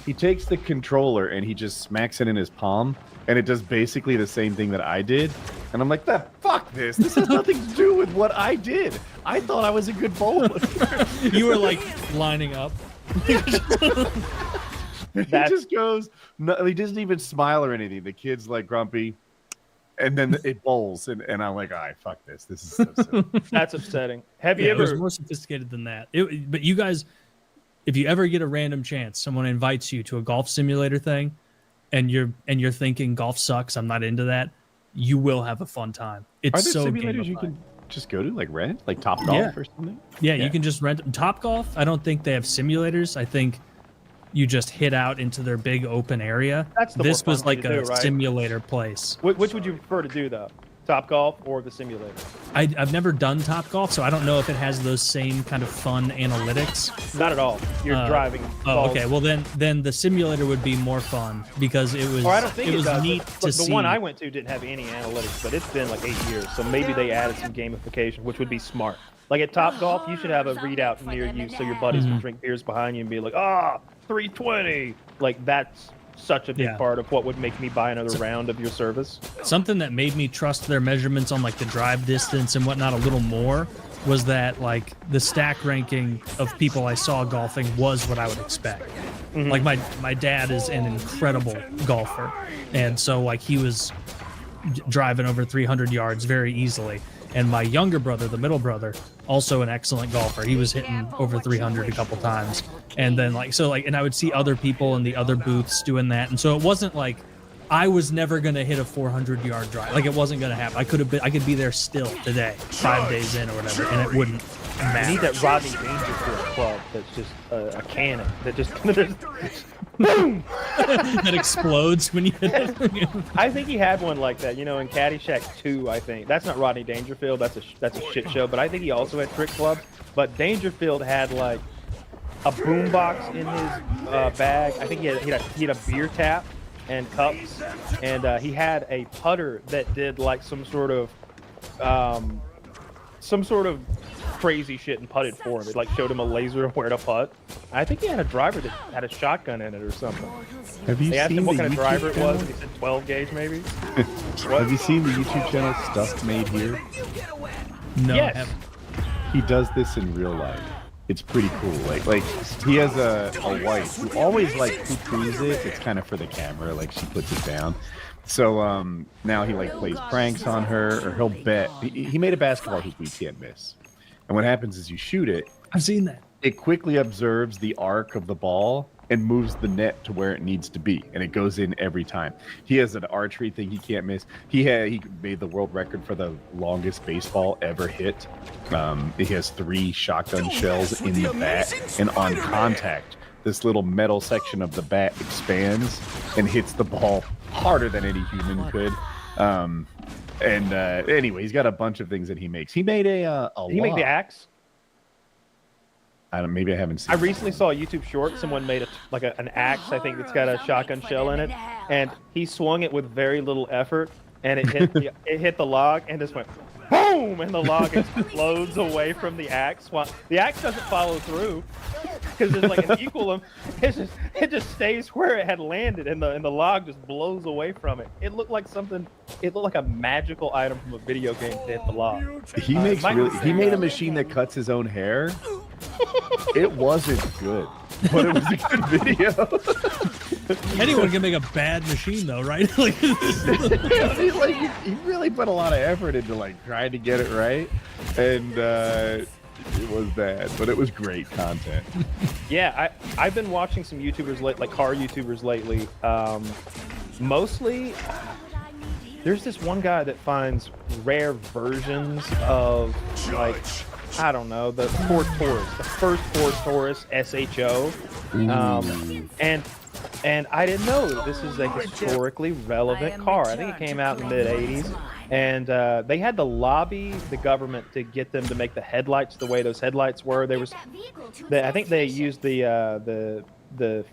He takes the controller and he just smacks it in his palm, and it does basically the same thing that I did. And I'm like, fuck this. This has nothing to do with what I did. I thought I was a good bowler. You were like lining up. He just goes, no, he doesn't even smile or anything. The kid's like grumpy. And then it bowls, and I'm like, all right, fuck this. This is so silly. That's upsetting. Have you It ever? was more sophisticated than that. But you guys, if you ever get a random chance, someone invites you to a golf simulator thing, and you're thinking golf sucks, I'm not into that, you will have a fun time. It's Are there so simulators you can just go to, like rent, like Top Golf or something? Yeah, you can just rent Top Golf. I don't think they have simulators. I think you just hit out into their big open area. That's the this more was fun like way to a do, right? simulator place. Which would you prefer to do, though? Top Golf or the simulator? I've never done Top Golf, so I don't know if it has those same kind of fun analytics. Not at all. You're driving. Oh, okay. Well, then the simulator would be more fun because it was. I don't think it was does, neat but to see. The one I went to didn't have any analytics, but it's been like 8 years, so maybe they added some gamification, which would be smart. Like at Top Golf, you should have a readout near you so your buddies can drink beers behind you and be like, 320. Like, that's such a big part of what would make me buy another round of your service. Something that made me trust their measurements on like the drive distance and whatnot a little more was that like the stack ranking of people I saw golfing was what I would expect. Like my dad is an incredible golfer, and so like he was driving over 300 yards very easily. And my younger brother, the middle brother, also an excellent golfer. He was hitting over 300 a couple times. And then and I would see other people in the other booths doing that. And so it wasn't like I was never going to hit a 400-yard drive. Like, it wasn't going to happen. I could be there still today, 5 days in or whatever, and it wouldn't matter. You need that Rodney Dangerfield club that's just a cannon that just boom that explodes when you hit it. I think he had one like that, in Caddyshack 2. I think that's not Rodney Dangerfield. That's a shit show. But I think he also had trick clubs. But Dangerfield had like a boombox in his bag. I think he had a beer tap and cups, and he had a putter that did like some sort of some sort of crazy shit and putted for him. It like showed him a laser of where to putt. I think he had a driver that had a shotgun in it or something. Have you They asked seen him what the kind of YouTube driver it channel? was, and he said 12 gauge maybe. Have you seen the YouTube channel Stuff Made Here? No, I Yes. haven't. He does this in real life. It's pretty cool. Like he has a wife who always like poo-poos it. It's kind of for the camera, like she puts it down. So now he like plays pranks on her, or he'll bet. He made a basketball hoop we can't miss. And what happens is you shoot it. I've seen that. It quickly observes the arc of the ball and moves the net to where it needs to be, and it goes in every time. He has an archery thing he can't miss. He made the world record for the longest baseball ever hit. He has 3 shotgun shells in the bat, and on contact, this little metal section of the bat expands and hits the ball harder than any human could. Anyway, he's got a bunch of things that he makes. He made a Did he make the axe? Maybe I haven't seen. I recently saw a YouTube short. Someone made an axe, I think, that's got a shotgun shell in it, and he swung it with very little effort, and it hit the log and just went boom, and the log explodes away from the axe. While the axe doesn't follow through because there's like an equal. It just stays where it had landed, and the log just blows away from it. It looked like something. It looked like a magical item from a video game to hit the log. He made a machine that cuts his own hair. It wasn't good, but it was a good video. Anyone can make a bad machine, though, right? Like, He really put a lot of effort into like trying to get it right, and it was bad, but it was great content. Yeah, I've been watching some YouTubers like car YouTubers lately. Mostly, there's this one guy that finds rare versions of like, I don't know, the Ford Taurus, the first Ford Taurus SHO, and I didn't know that this is a historically relevant car. I think it came out in the mid '80s, and they had to lobby the government to get them to make the headlights the way those headlights were. I think they used the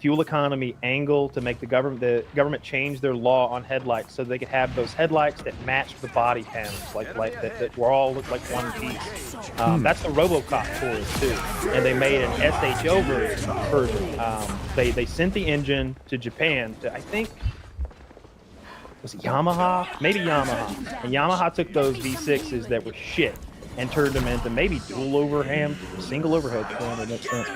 fuel economy angle to make the government change their law on headlights so they could have those headlights that matched the body panels, like that were all looked like one piece. That's the RoboCop Taurus too, and they made an SHO version. They sent the engine to Japan to, I think, was it Yamaha? Maybe Yamaha. And Yamaha took those V6s that were shit and turned them into maybe single overhead trim, it makes sense.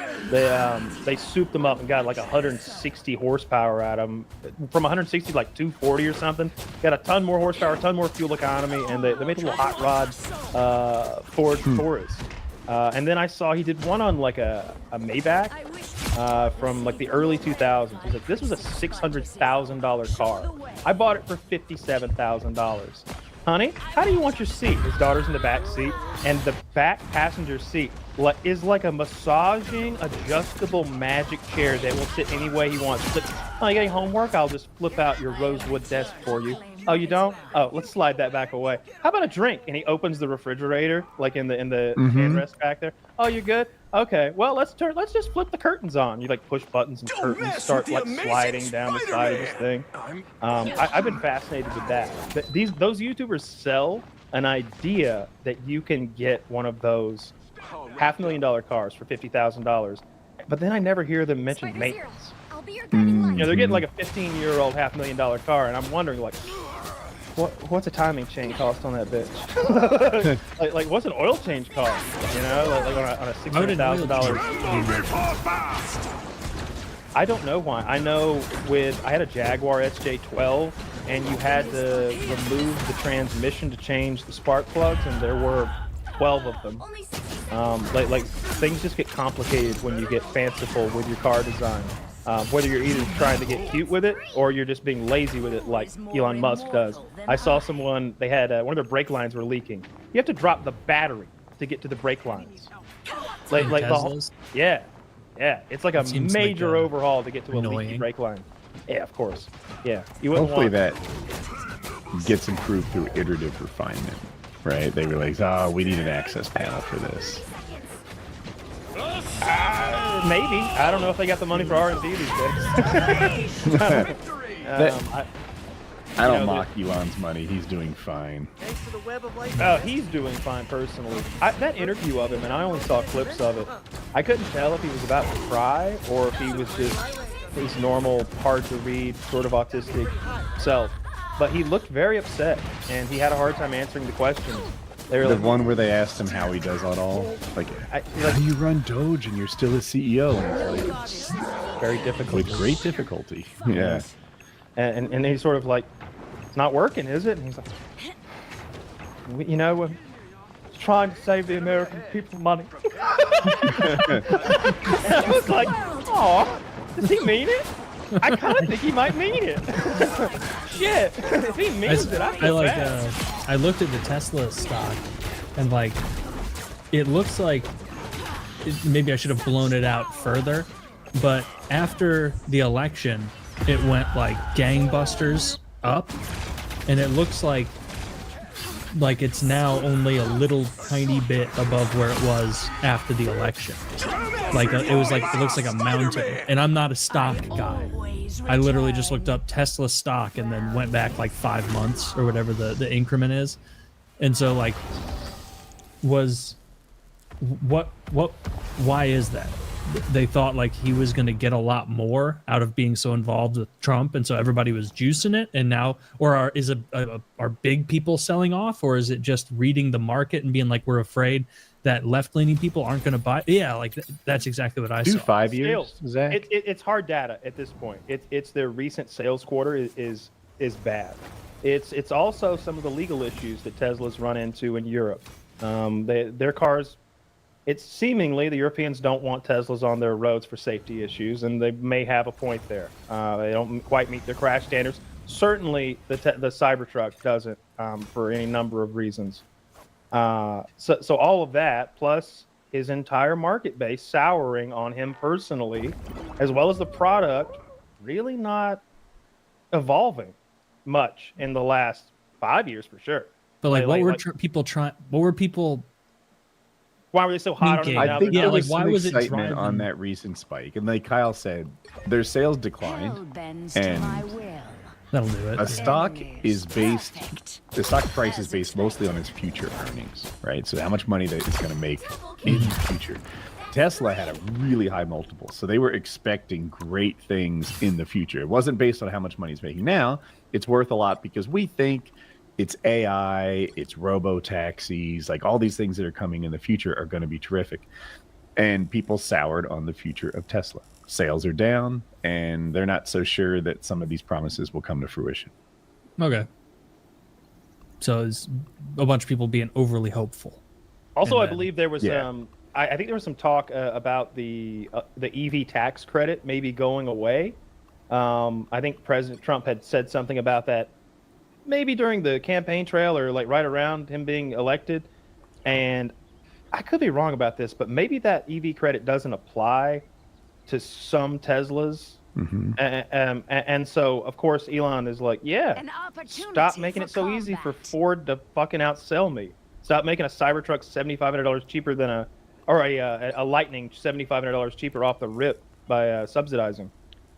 They souped them up and got like 160 horsepower out of them. From 160 to like 240 or something. Got a ton more horsepower, a ton more fuel economy, and they made a little hot rod Ford Taurus. And then I saw he did one on like a Maybach from like the early 2000s. He's like, this was a $600,000 car. I bought it for $57,000. Honey, how do you want your seat? His daughter's in the back seat, and the back passenger seat is like a massaging, adjustable magic chair that will sit any way he wants. He's like, oh, you got any homework? I'll just flip out your rosewood desk for you. Oh, you don't? Oh, let's slide that back away. How about a drink? And he opens the refrigerator, like in the handrest back there. Oh, you good? Okay. Well, let's just flip the curtains on. You like push buttons and curtains start like sliding down the side of this thing. I've been fascinated with that. Those YouTubers sell an idea that you can get one of those $500,000 cars for $50,000, but then I never hear them mention maintenance. You know, they're getting like a 15-year-old $500,000 car, and I'm wondering like, what's a timing chain cost on that bitch? like what's an oil change cost? You know, like on a $600,000. I don't know why. I know I had a Jaguar SJ12, and you had to remove the transmission to change the spark plugs, and there were 12 of them. Like things just get complicated when you get fanciful with your car design. Whether you're either trying to get cute with it or you're just being lazy with it, like Elon Musk does. I saw someone, they had one of their brake lines were leaking. You have to drop the battery to get to the brake lines. Like the whole, yeah, it's like a major overhaul to get to a leaky brake line. Yeah, of course. Yeah, you wouldn't Hopefully that gets improved through iterative refinement, right? They realize, oh, we need an access panel for this. Maybe. I don't know if they got the money for R&D these days. I don't mock Elon's money. He's doing fine. He's doing fine personally. That interview of him, and I only saw clips of it. I couldn't tell if he was about to cry or if he was just his normal, hard to read, sort of autistic self. But he looked very upset, and he had a hard time answering the questions. The one where they asked him how he does it all, like how do you run Doge and you're still a CEO? And it's like, very difficult. With great difficulty. Yeah. And he's sort of like, it's not working, is it? And he's like, we're trying to save the American people money. I was like, oh, does he mean it? I kind of think he might mean it. Shit, if he means it, I feel bad. I looked at the Tesla stock, and like, it looks like maybe I should have blown it out further, but after the election, it went like gangbusters up, and it looks like it's now only a little tiny bit above where it was after the election. It looks like a mountain. And I'm not a stock guy. I literally just looked up Tesla stock and then went back like 5 months or whatever the increment is. And so like, why is that? They thought like he was going to get a lot more out of being so involved with Trump, and so everybody was juicing it. And now, or are big people selling off, or is it just reading the market and being like, we're afraid that left-leaning people aren't going to buy? Yeah, like that's exactly what I saw. 5 years, Zach? It's hard data at this point. It's their recent sales quarter is bad. It's also some of the legal issues that Tesla's run into in Europe. Their cars. It's seemingly the Europeans don't want Teslas on their roads for safety issues, and they may have a point there. They don't quite meet their crash standards. Certainly, the Cybertruck doesn't for any number of reasons. So all of that, plus his entire market base souring on him personally, as well as the product, really not evolving much in the last 5 years for sure. But like, what were people trying? What were people? Why were they so hot on it? I think there was some excitement on that recent spike, and like Kyle said, their sales declined, and that'll do it. The stock price is based mostly on its future earnings, right? So how much money that it's going to make in the future. Tesla had a really high multiple, so they were expecting great things in the future. It wasn't based on how much money it's making now. It's worth a lot because we think it's AI, it's robo-taxis, like all these things that are coming in the future are going to be terrific. And people soured on the future of Tesla. Sales are down, and they're not so sure that some of these promises will come to fruition. Okay. So it's a bunch of people being overly hopeful. Also, I believe there was I think there was some talk about the EV tax credit maybe going away. I think President Trump had said something about that maybe during the campaign trail or like right around him being elected. And I could be wrong about this, but maybe that EV credit doesn't apply to some Teslas. Mm-hmm. And so, of course, Elon is like, yeah, stop making it so easy for Ford to fucking outsell me. Stop making a Cybertruck $7,500 cheaper than a Lightning $7,500 cheaper off the rip by subsidizing.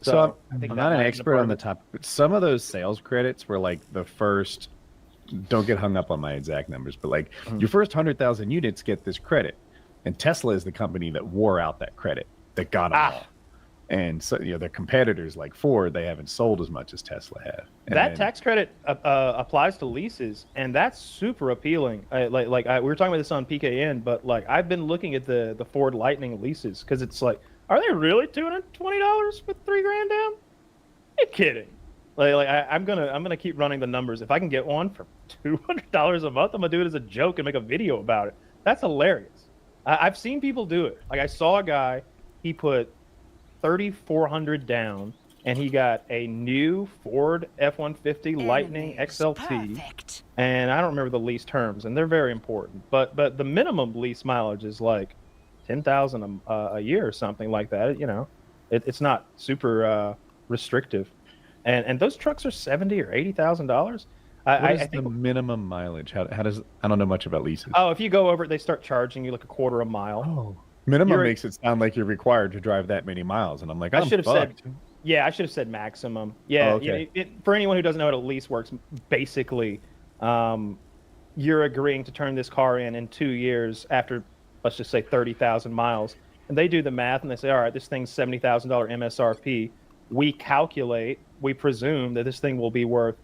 So I'm not an expert on the topic, but some of those sales credits were like the first, don't get hung up on my exact numbers, but like your first 100,000 units get this credit. And Tesla is the company that wore out that credit, that got them all. And so, their competitors like Ford, they haven't sold as much as Tesla have. And that tax credit applies to leases, and that's super appealing. We were talking about this on PKN, but like I've been looking at the Ford Lightning leases because it's like, are they really $220 for $3,000 down? You're kidding. I'm gonna keep running the numbers. If I can get one for $200 a month, I'm gonna do it as a joke and make a video about it. That's hilarious. I've seen people do it. Like I saw a guy, he put $3,400 down, and he got a new Ford F-150 Lightning XLT. And I don't remember the lease terms, and they're very important. But the minimum lease mileage is like 10,000 a year or something like that. It's not super restrictive, and those trucks are $70,000 or $80,000. I think the minimum mileage? How does I don't know much about leases. Oh, if you go over it, they start charging you like a quarter a mile. Oh, minimum makes it sound like you're required to drive that many miles, and I'm like, I should have said Yeah, I should have said maximum. Yeah, Oh, okay. For anyone who doesn't know how a lease works, basically, you're agreeing to turn this car in 2 years after, let's just say, 30,000 miles. And they do the math and they say, all right, this thing's $70,000 MSRP. We presume that this thing will be worth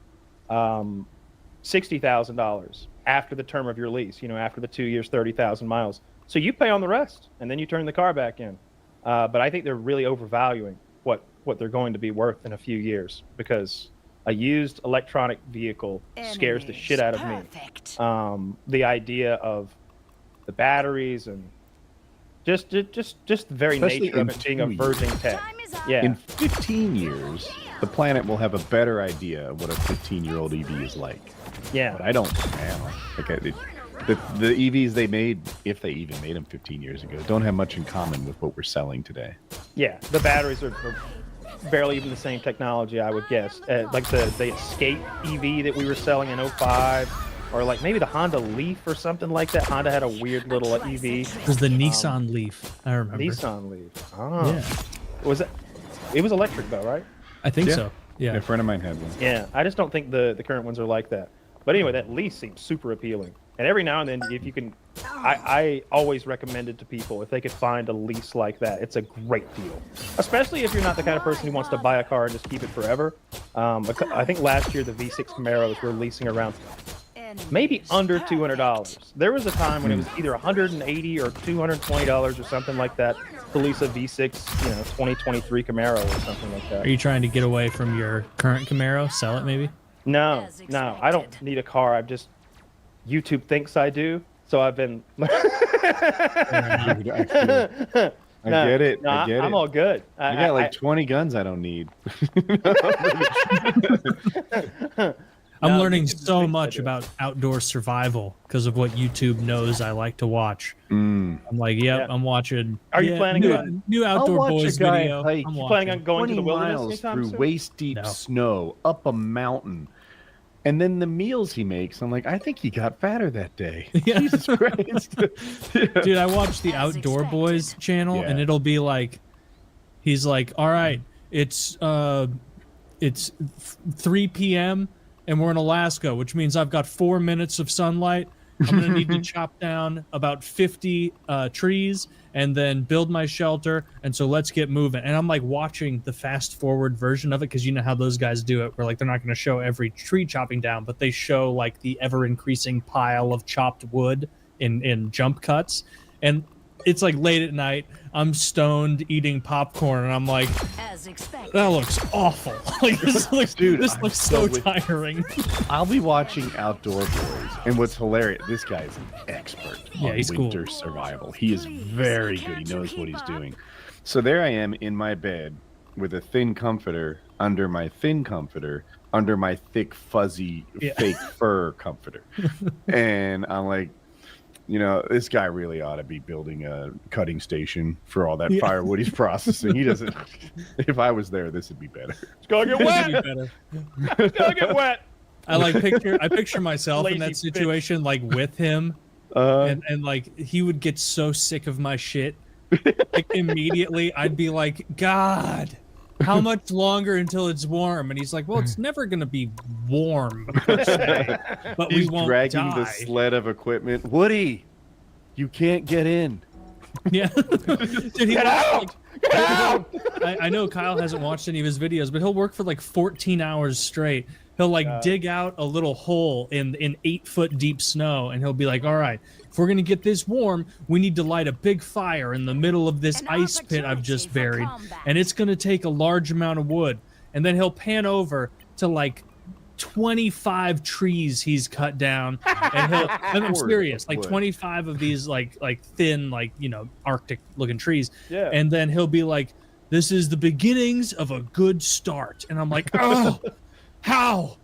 $60,000 after the term of your lease, after the 2 years, 30,000 miles. So you pay on the rest, and then you turn the car back in. But I think they're really overvaluing what they're going to be worth in a few years, because a used electronic vehicle scares the shit out of me. The idea of the batteries and just the very Especially nature of it being a virgin tech. Yeah. In 15 years, the planet will have a better idea of what a 15-year-old EV is like. Yeah. But I don't now. The EVs they made, if they even made them 15 years ago, don't have much in common with what we're selling today. Yeah, the batteries are barely even the same technology, I would guess. Like the Escape EV that we were selling in 05, or like maybe the Honda Leaf or something like that. Honda had a weird little EV. It was the Nissan Leaf, I remember. Nissan Leaf. Oh. Yeah. It was electric though, right? I think so. Yeah. A friend of mine had one. Yeah, I just don't think the current ones are like that. But anyway, that lease seems super appealing. And every now and then, if you can, I always recommend it to people if they could find a lease like that. It's a great deal, especially if you're not the kind of person who wants to buy a car and just keep it forever. I think last year the V6 Camaros were leasing around maybe under $200. There was a time when it was either $180 or $220 or something like that to lease a V6, 2023 Camaro or something like that. Are you trying to get away from your current Camaro? Sell it maybe? No, I don't need a car. YouTube thinks I do, so I've been. I get it. I'm all good. I got like 20 guns I don't need. I'm learning so much about outdoor survival because of what YouTube knows I like to watch. I'm like, I'm watching. Are you planning on new Outdoor Boys video? You planning on going to the wilderness miles anytime through soon? waist-deep snow, up a mountain. And then the meals he makes, I'm like, I think he got fatter that day. Yeah. Jesus Christ. Dude, I watched the Outdoor Boys channel, and it'll be like, he's like, all right, it's 3 p.m. and we're in Alaska, which means I've got 4 minutes of sunlight. I'm going to need to chop down about 50 trees and then build my shelter. And so let's get moving. And I'm like watching the fast forward version of it, because you know how those guys do it, where like they're not going to show every tree chopping down, but they show like the ever increasing pile of chopped wood in jump cuts. And it's like late at night, I'm stoned eating popcorn, and I'm like, that looks awful. Like this looks so tiring. I'll be watching Outdoor Boys, and what's hilarious, this guy's an expert on winter survival. He is very good. He knows what he's doing. So there I am in my bed with a thin comforter under my thin comforter, under my thick, fuzzy, fake fur comforter. And I'm like, this guy really ought to be building a cutting station for all that firewood he's processing. He doesn't. If I was there, this would be better. It's gonna get wet. It's gonna get wet. I picture myself in that situation, like with him, and like he would get so sick of my shit. Like immediately, I'd be like, God, how much longer until it's warm? And he's like, well, it's never going to be warm, per se, but he's we won't dragging die. the sled of equipment. Woody, you can't get in. Yeah. Dude, Get out! Get out! I know Kyle hasn't watched any of his videos, but he'll work for like 14 hours straight. He'll like dig out a little hole in 8-foot deep snow, and he'll be like, all right, if we're going to get this warm, we need to light a big fire in the middle of this ice pit I've just buried, and it's going to take a large amount of wood. And then he'll pan over to like 25 trees he's cut down, and I'm serious, like 25 of these like thin, like, Arctic looking trees. Yeah. And then he'll be like, this is the beginnings of a good start. And I'm like, oh, how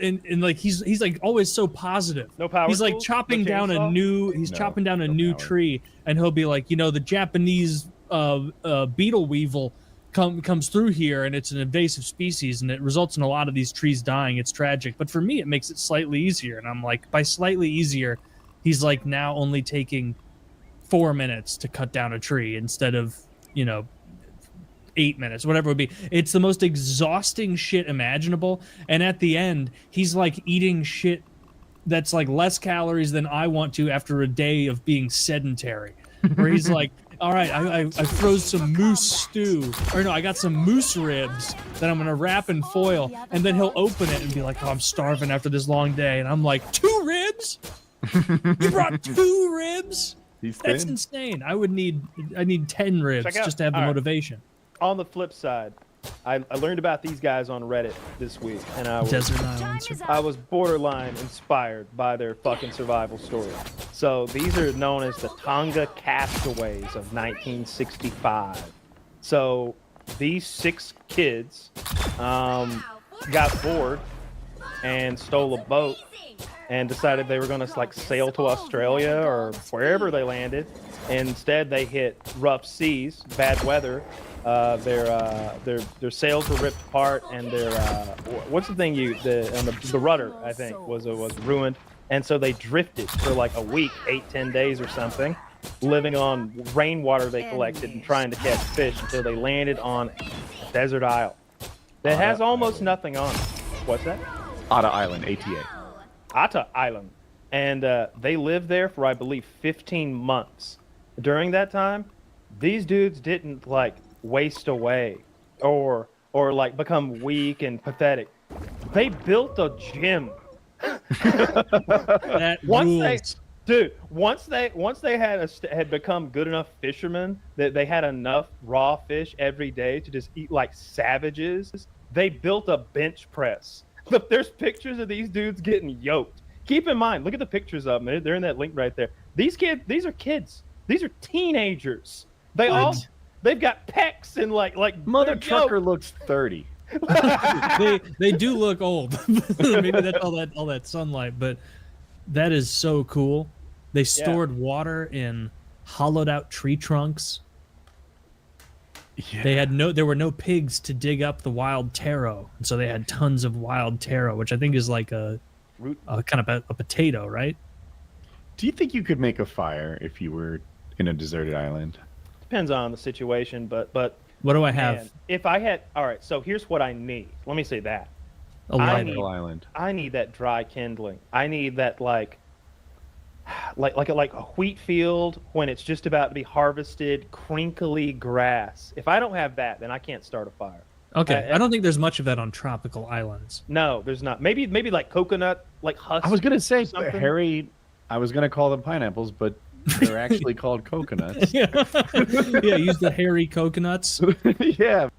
and like he's like always so positive. No power he's like tools? chopping No down chainsaw? chopping down a new tree, and he'll be like, the Japanese beetle weevil comes through here, and it's an invasive species, and it results in a lot of these trees dying. It's tragic, but for me it makes it slightly easier. And I'm like, by slightly easier, he's like now only taking 4 minutes to cut down a tree instead of 8 minutes, whatever it would be. It's the most exhausting shit imaginable. And at the end, he's like eating shit that's like less calories than I want to after a day of being sedentary. Where he's like, all right, I froze some moose stew. Or no, I got some moose ribs that I'm going to wrap in foil. And then he'll open it and be like, oh, I'm starving after this long day. And I'm like, 2 ribs? You brought 2 ribs? That's insane. I need 10 ribs just to have the motivation. On the flip side, I learned about these guys on Reddit this week, and I was borderline inspired by their fucking survival story. So these are known as the Tonga Castaways of 1965. So these 6 kids got bored and stole a boat and decided they were going to like sail to Australia or wherever they landed. Instead, they hit rough seas, bad weather. Their sails were ripped apart, and their what's the thing the rudder, I think, was ruined, and so they drifted for like a week, 8-10 days or something, living on rainwater they collected and trying to catch fish until they landed on a desert isle that has almost nothing on it. What's that? Atta Island, ATA. Atta Island, and they lived there for, I believe, 15 months. During that time, these dudes didn't like waste away or like become weak and pathetic. They built a gym. That rules. Once they had become good enough fishermen that they had enough raw fish every day to just eat like savages, they built a bench press. Look, there's pictures of these dudes getting yoked. Keep in mind, look at the pictures of them. They're in that link right there. These are kids. These are teenagers. They've got pecs and like Mother Trucker looks 30. they do look old. Maybe that's all that sunlight, but that is so cool. They stored water in hollowed out tree trunks. Yeah. There were no pigs to dig up the wild taro, and so they had tons of wild taro, which I think is like a kind of a potato, right? Do you think you could make a fire if you were in a deserted island? Depends on the situation, but what do I have? Man, if I had, all right, so here's what I need. Let me say that. A island. I need that dry kindling. I need that like a wheat field when it's just about to be harvested, crinkly grass. If I don't have that, then I can't start a fire. Okay, I don't think there's much of that on tropical islands. No, there's not. Maybe like coconut, like husk. I was gonna say Harry. I was gonna call them pineapples, but they're actually called coconuts. Yeah, use the hairy coconuts. Yeah.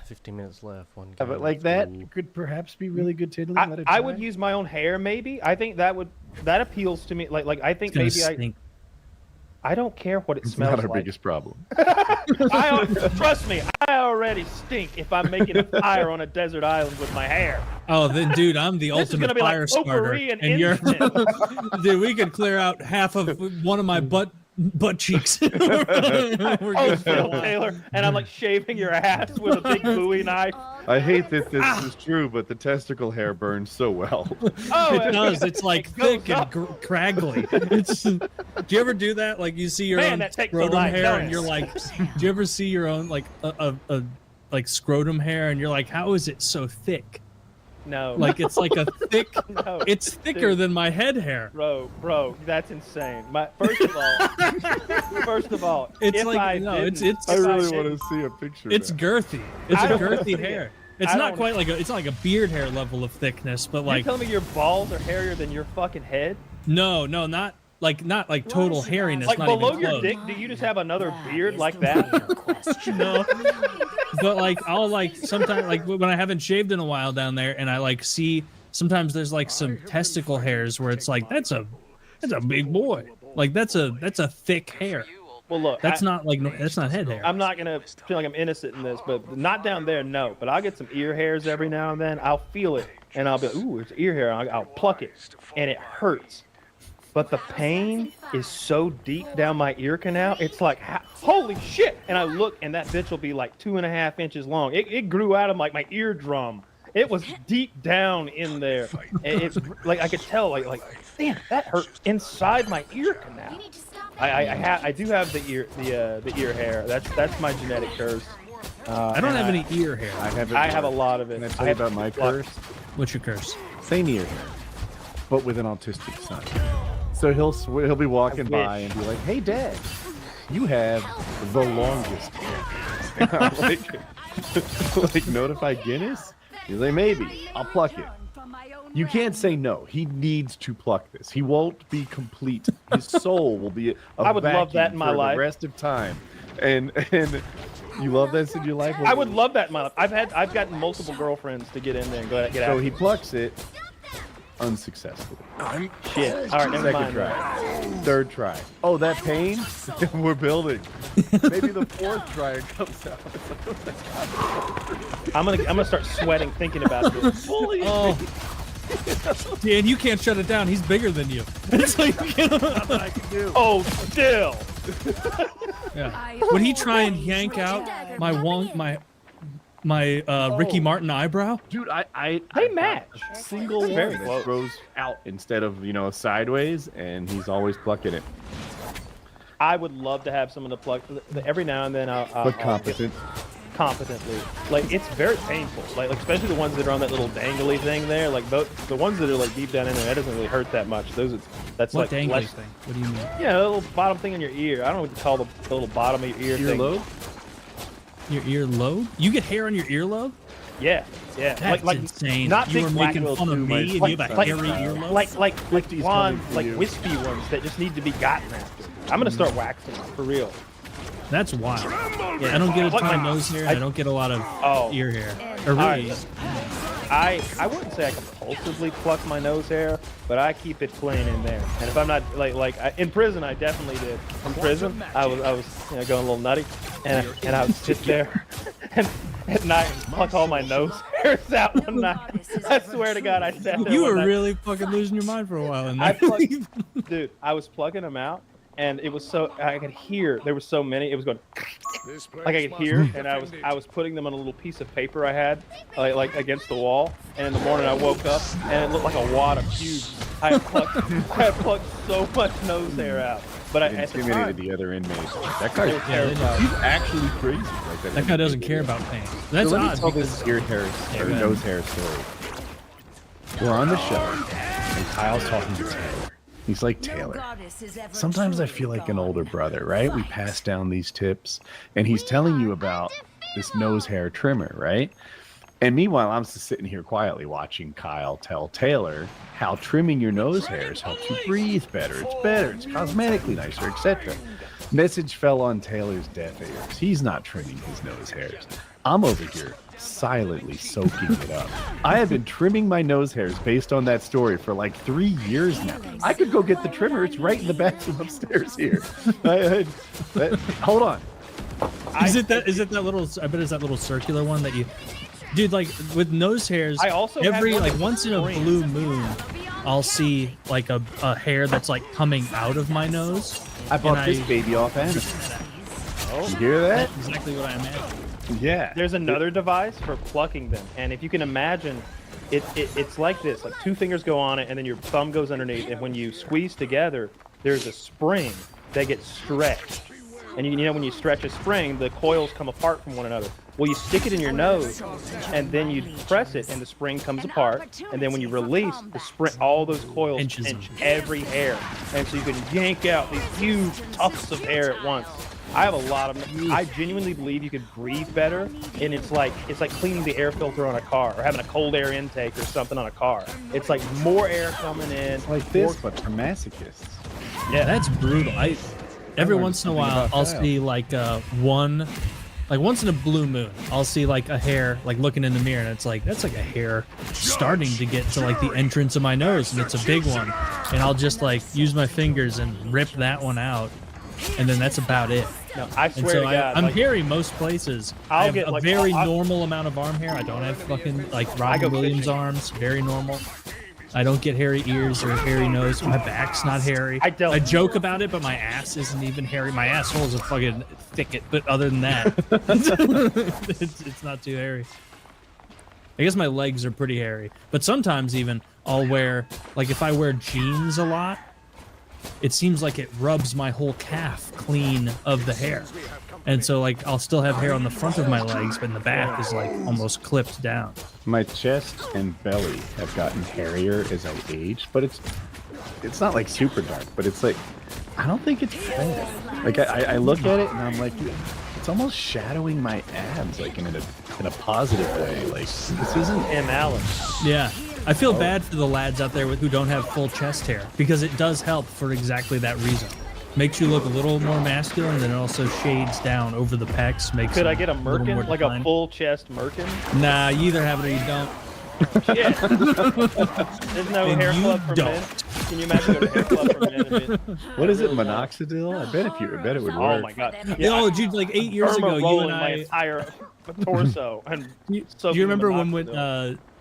15 minutes left. One. But like that could perhaps be really good tiddling. I would use my own hair, maybe. I think that appeals to me. Like I think maybe I don't care what it smells like. It's not our biggest problem. Trust me, I already stink if I'm making a fire on a desert island with my hair. Oh, then, dude, I'm the ultimate fire starter. And you're, dude, we could clear out half of one of my butt cheeks. Phil Taylor, and I'm like shaving your ass with a big Bowie knife. I hate that this is true, but the testicle hair burns so well. Oh, it does. It's like thick and craggly. Do you ever do that? Like you see your own scrotum hair, and you're like, do you ever see your own like like scrotum hair, and you're like, how is it so thick? No. Like it's like a thick. No, it's thicker than my head hair. Bro, that's insane. First of all, it's like I really want to see a picture. It's girthy. It's a girthy hair. It's not quite like it's not like a beard hair level of thickness, but like. You're telling me your balls are hairier than your fucking head? No, not like total hairiness. Like not below even your close. dick, do you just have another beard like that? No. But like I'll like sometimes like when I haven't shaved in a while down there, and I like see sometimes there's like some testicle hairs where it's like that's a big boy. Like that's a thick hair. Well, look, that's not head hair. I'm not gonna feel like I'm innocent in this, but not down there, no. But I'll get some ear hairs every now and then. I'll feel it, and I'll be like, ooh, it's ear hair. I'll pluck it, and it hurts. But the pain is so deep down my ear canal. It's like, holy shit! And I look, and that bitch will be like 2.5 inches long. It grew out of like my eardrum. It was deep down in there. And it's like I could tell, like, damn, that hurt inside my ear canal. I do have the ear hair. That's my genetic curse. I don't have any ear hair. I have a lot of it. Can I tell you about my curse? What's your curse? Same ear hair, but with an autistic son. So he'll be walking by and be like, "Hey, Dad, you have the longest hair." And I'm like, notify Guinness? He's like, maybe. I'll pluck it. You can't say no. He needs to pluck this. He won't be complete. His soul will be I would love that in my life. The rest of time. And you love this in your life? I would love that in my life. I've gotten multiple girlfriends to get in there and get out. So he plucks it unsuccessfully. Shit. All right, never mind. Second try. Third try. Oh, that pain? We're building. Maybe the fourth try comes out. I'm gonna start sweating thinking about this. Holy Dan, you can't shut it down. He's bigger than you. It's like, I can do. Oh, still. Yeah. When he try and yank out my Ricky Martin eyebrow, dude, they match. Single one that grows out instead of sideways, and he's always plucking it. I would love to have someone to pluck every now and then. But competently, like it's very painful. Like especially the ones that are on that little dangly thing there. Like the ones that are like deep down in there, that doesn't really hurt that much. That's what like dangly thing? What do you mean? Yeah, the little bottom thing in your ear. I don't know what you call the little bottom of your ear thing. Earlobe? Your earlobe? You get hair on your earlobe? Yeah. That's like insane. Not you big were making fun of me, and you have a hairy earlobe. Like blonde, like wispy ones that just need to be gotten after. I'm gonna start waxing them, for real. That's wild. Yeah, I don't get a ton of nose hair. I don't get a lot of ear hair. Or really, I wouldn't say I compulsively pluck my nose hair, but I keep it clean in there. And if I'm not in prison, I definitely did. In prison, I was going a little nutty, and I would sit there and at night and pluck all my nose hairs out one night. I swear to God, I sat there. You were really fucking losing your mind for a while. Dude, I was plucking them out. And it was so I could hear there were so many. It was going like I could hear, and I was putting them on a little piece of paper I had like against the wall. And in the morning I woke up and it looked like a wad of pubes. I had plucked so much nose hair out. But I intimidated the other inmates. That guy's terrified. He's actually crazy. Like that guy doesn't care about pain. That's so let odd. me tell this ear hair or nose hair story. We're on the show, and Kyle's talking to Taylor. He's like, Taylor, sometimes I feel like an older brother, right? We pass down these tips, and he's telling you about this nose hair trimmer, right? And meanwhile, I'm just sitting here quietly watching Kyle tell Taylor how trimming your nose hairs helps you breathe better. It's better. It's cosmetically nicer, etc. Message fell on Taylor's deaf ears. He's not trimming his nose hairs. I'm over here silently soaking it up. I have been trimming my nose hairs based on that story for like 3 years now. I could go get the trimmer. It's right in the bathroom upstairs here. Hold on. Is it that little? I bet it's that little circular one that you, dude. Like with nose hairs, I also once in a blue moon, I'll see like a hair that's like coming out of my nose. I bought this baby off Amazon. Oh, you hear that? That's exactly what I imagine. Yeah. There's another device for plucking them, and if you can imagine, it's like this: like 2 fingers go on it, and then your thumb goes underneath, and when you squeeze together, there's a spring that gets stretched. And you know when you stretch a spring, the coils come apart from one another. Well, you stick it in your nose, and then you press it, and the spring comes apart. And then when you release the spring, all those coils pinch every hair, and so you can yank out these huge tufts of hair at once. I have a lot of them. I genuinely believe you could breathe better, and it's like cleaning the air filter on a car, or having a cold air intake or something on a car. It's like more air coming in. It's like this, but for masochists. Yeah, that's brutal. Every once in a while, I'll see like once in a blue moon, I'll see like a hair, like looking in the mirror, and it's like, that's like a hair starting to get to like the entrance of my nose, and it's a big one. And I'll just like use my fingers and rip that one out, and then that's about it. No, I swear to God, I'm hairy most places. I have a very normal amount of arm hair. I don't have fucking like Robin Williams arms. Very normal. I don't get hairy ears or hairy nose. My back's not hairy. I joke about it, but my ass isn't even hairy. My asshole is a fucking thicket, but other than that, it's not too hairy. I guess my legs are pretty hairy, but sometimes even I'll wear, like if I wear jeans a lot, it seems like it rubs my whole calf clean of the hair. And so like I'll still have hair on the front of my legs, but in the back is like almost clipped down. My chest and belly have gotten hairier as I age, but it's not like super dark, but it's like, I don't think it's bad. Like I look at it and I'm like, it's almost shadowing my abs, like in a positive way. Like this isn't imbalance. Yeah. I feel bad for the lads out there who don't have full chest hair, because it does help for exactly that reason. Makes you look a little more masculine, and then it also shades down over the pecs. Could I get a merkin, like a full chest merkin? Nah, you either have it or you don't. Shit. There's no hair club for men. Can you imagine going to hair club for men? What is it, minoxidil? I bet it would work. Oh my god! Yeah, oh, dude, like 8 years ago, you and my entire torso. And do you remember when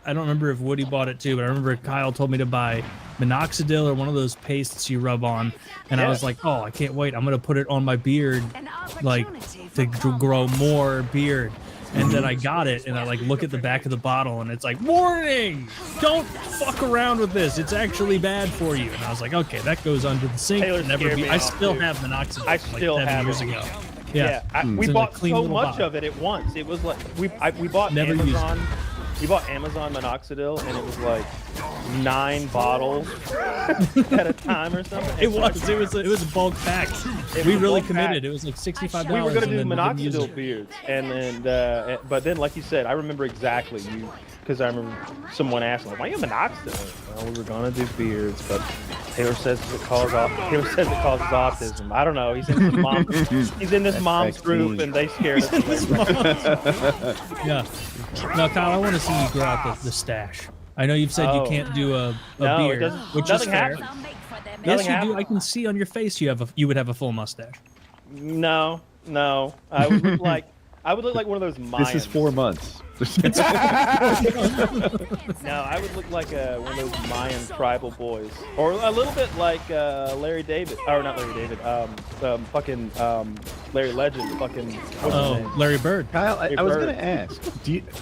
I don't remember if Woody bought it too, but I remember Kyle told me to buy minoxidil or one of those pastes you rub on, and I was like, oh, I can't wait. I'm gonna put it on my beard, like to grow more beard. And then I got it, and I like look at the back of the bottle, and it's like, warning! Don't fuck around with this. It's actually bad for you. And I was like, okay, that goes under the sink. I still have minoxidil. I still like 7 have years ago. Yeah, we bought so much of it at once. It was like we bought Amazon. We bought Amazon minoxidil, and it was like 9 bottles at a time or something. It was a bulk pack. We really committed. It was like $65. We were gonna do minoxidil beards, and then but then, like you said, I remember exactly because I remember someone asked, like, "Why you minoxidil?" Well, we were gonna do beards, but Taylor says it causes autism. I don't know. He's in this mom's group, and they scared us. Yeah. Now, Kyle, I want to see you grow out the stash. I know you've said you can't do a beard, which is fair. Yes, you do. I can see on your face you would have a full mustache. No. I would look like one of those Mayans. This is 4 months. No, I would look like one of those Mayan tribal boys, or a little bit like Larry David, or not Larry David, Larry Legend, Larry Bird. Kyle, I was gonna ask,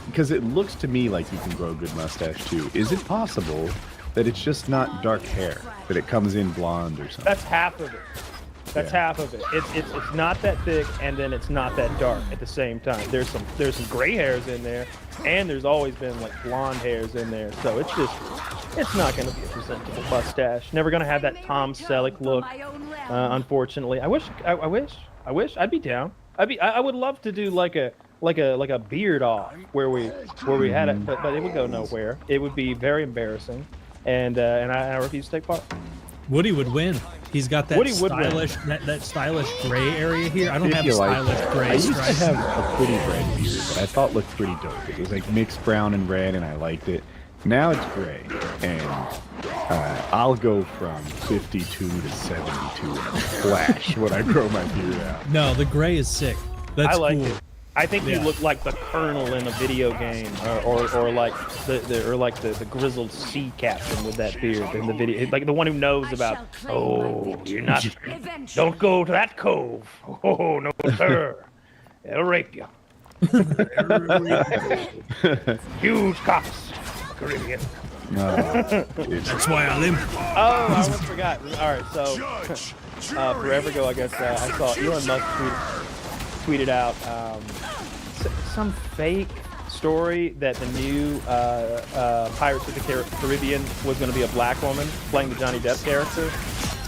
because it looks to me like you can grow a good mustache too. Is it possible that it's just not dark hair, that it comes in blonde or something? That's half of it. That's half of it. It's not that thick, and then it's not that dark at the same time. There's some gray hairs in there, and there's always been like blonde hairs in there. So it's not going to be a presentable mustache. Never going to have that Tom Selleck look. Unfortunately, I wish I'd be down. I would love to do like a beard off where we had it, but it would go nowhere. It would be very embarrassing, and I refuse to take part. Woody would win. He's got that Woody would win. stylish that stylish gray area here. I don't If have you a like stylish that. gray I used to stripe. have a pretty red beard that I thought looked pretty dope. It was like mixed brown and red, and I liked it. Now it's gray, and I'll go from 52 to 72 in a flash when I grow my beard out. No, the gray is sick. That's I like cool. it. I think you Yeah. look like the Colonel in a video game, or like the grizzled sea captain with that beard in the video, like the one who knows about. Oh, you're not. Don't go to that cove. Oh no, sir. It'll rape you. Huge cocks, Caribbean. That's why I limp. Oh, I almost forgot. All right, so forever ago, I guess I saw Elon Musk tweeted out some fake story that the new Pirates of the Caribbean was going to be a black woman playing the Johnny Depp character.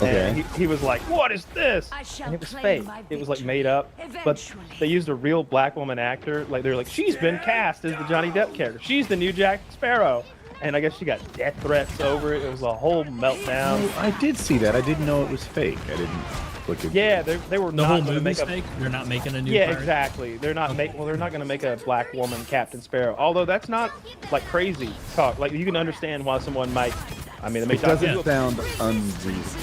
Okay. And he was like, "What is this?" And it was fake. It was like made up. But they used a real black woman actor. Like they're like, "She's been cast as the Johnny Depp character. She's the new Jack Sparrow." And I guess she got death threats over it. It was a whole meltdown. I did see that. I didn't know it was fake. I didn't look at. Yeah, they were The not whole going to movie's make a. fake. They're not making a new. Yeah, pirate? exactly. They're not they're not going to make a black woman Captain Sparrow. Although that's not like crazy talk. Like you can understand why someone might. I mean, it may It doesn't not sound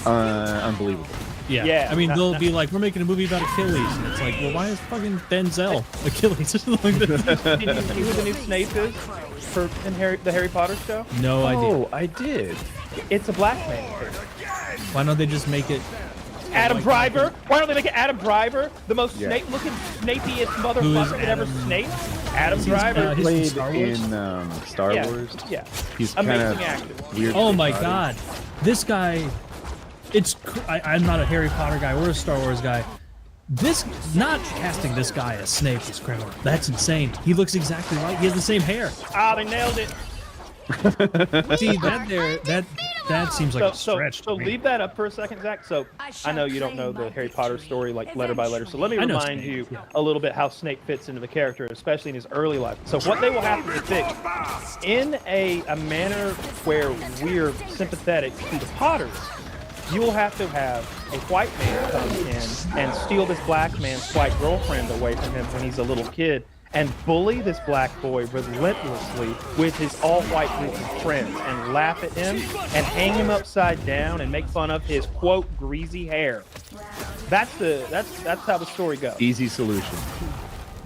unbelievable. Yeah. Yeah, I mean, not- they'll not- be like, we're making a movie about Achilles, and it's like, well, why is fucking Denzel Achilles? Like this? Did you see who the new Snape is for in the Harry Potter show? No idea. Oh, I did. It's a black man. Why don't they just make it? Adam Driver. Why don't they make it Adam Driver, the most Yeah. Snape-looking, snapiest Who is motherfucker that ever Adam? Snape? Adam He's, Driver. he's Played from Star Wars? in Star Yeah, Wars. yeah. He's kind Amazing of actor. weird. Oh my body. god, this guy! I'm not a Harry Potter guy or a Star Wars guy. This not casting this guy as Snape is criminal. That's insane. He looks exactly like he has the same hair. Ah, they nailed it. See that seems like a stretch. So to me. leave that up for a second, Zach. So I know you don't know the Harry Potter story like letter by letter. So let me I know remind Snape, you yeah. a little bit how Snape fits into the character, especially in his early life. So what they will have to depict in a manner where we're sympathetic to the Potters, you will have to have a white man come in and steal this black man's white girlfriend away from him when he's a little kid and bully this black boy relentlessly with his all-white group of friends and laugh at him and hang him upside down and make fun of his, quote, greasy hair. That's how the story goes. Easy solution.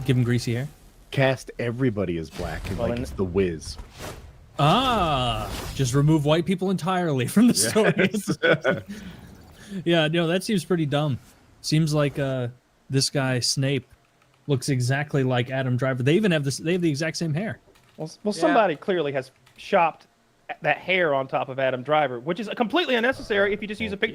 Give him greasy hair. Cast everybody as black and Well, like then- it's the Wiz. Ah, just remove white people entirely from the story. Yeah, no, that seems pretty dumb. Seems like this guy Snape looks exactly like Adam Driver. They even have this. They have the exact same hair. Well, somebody clearly has shopped that hair on top of Adam Driver, which is completely unnecessary if you just use a picture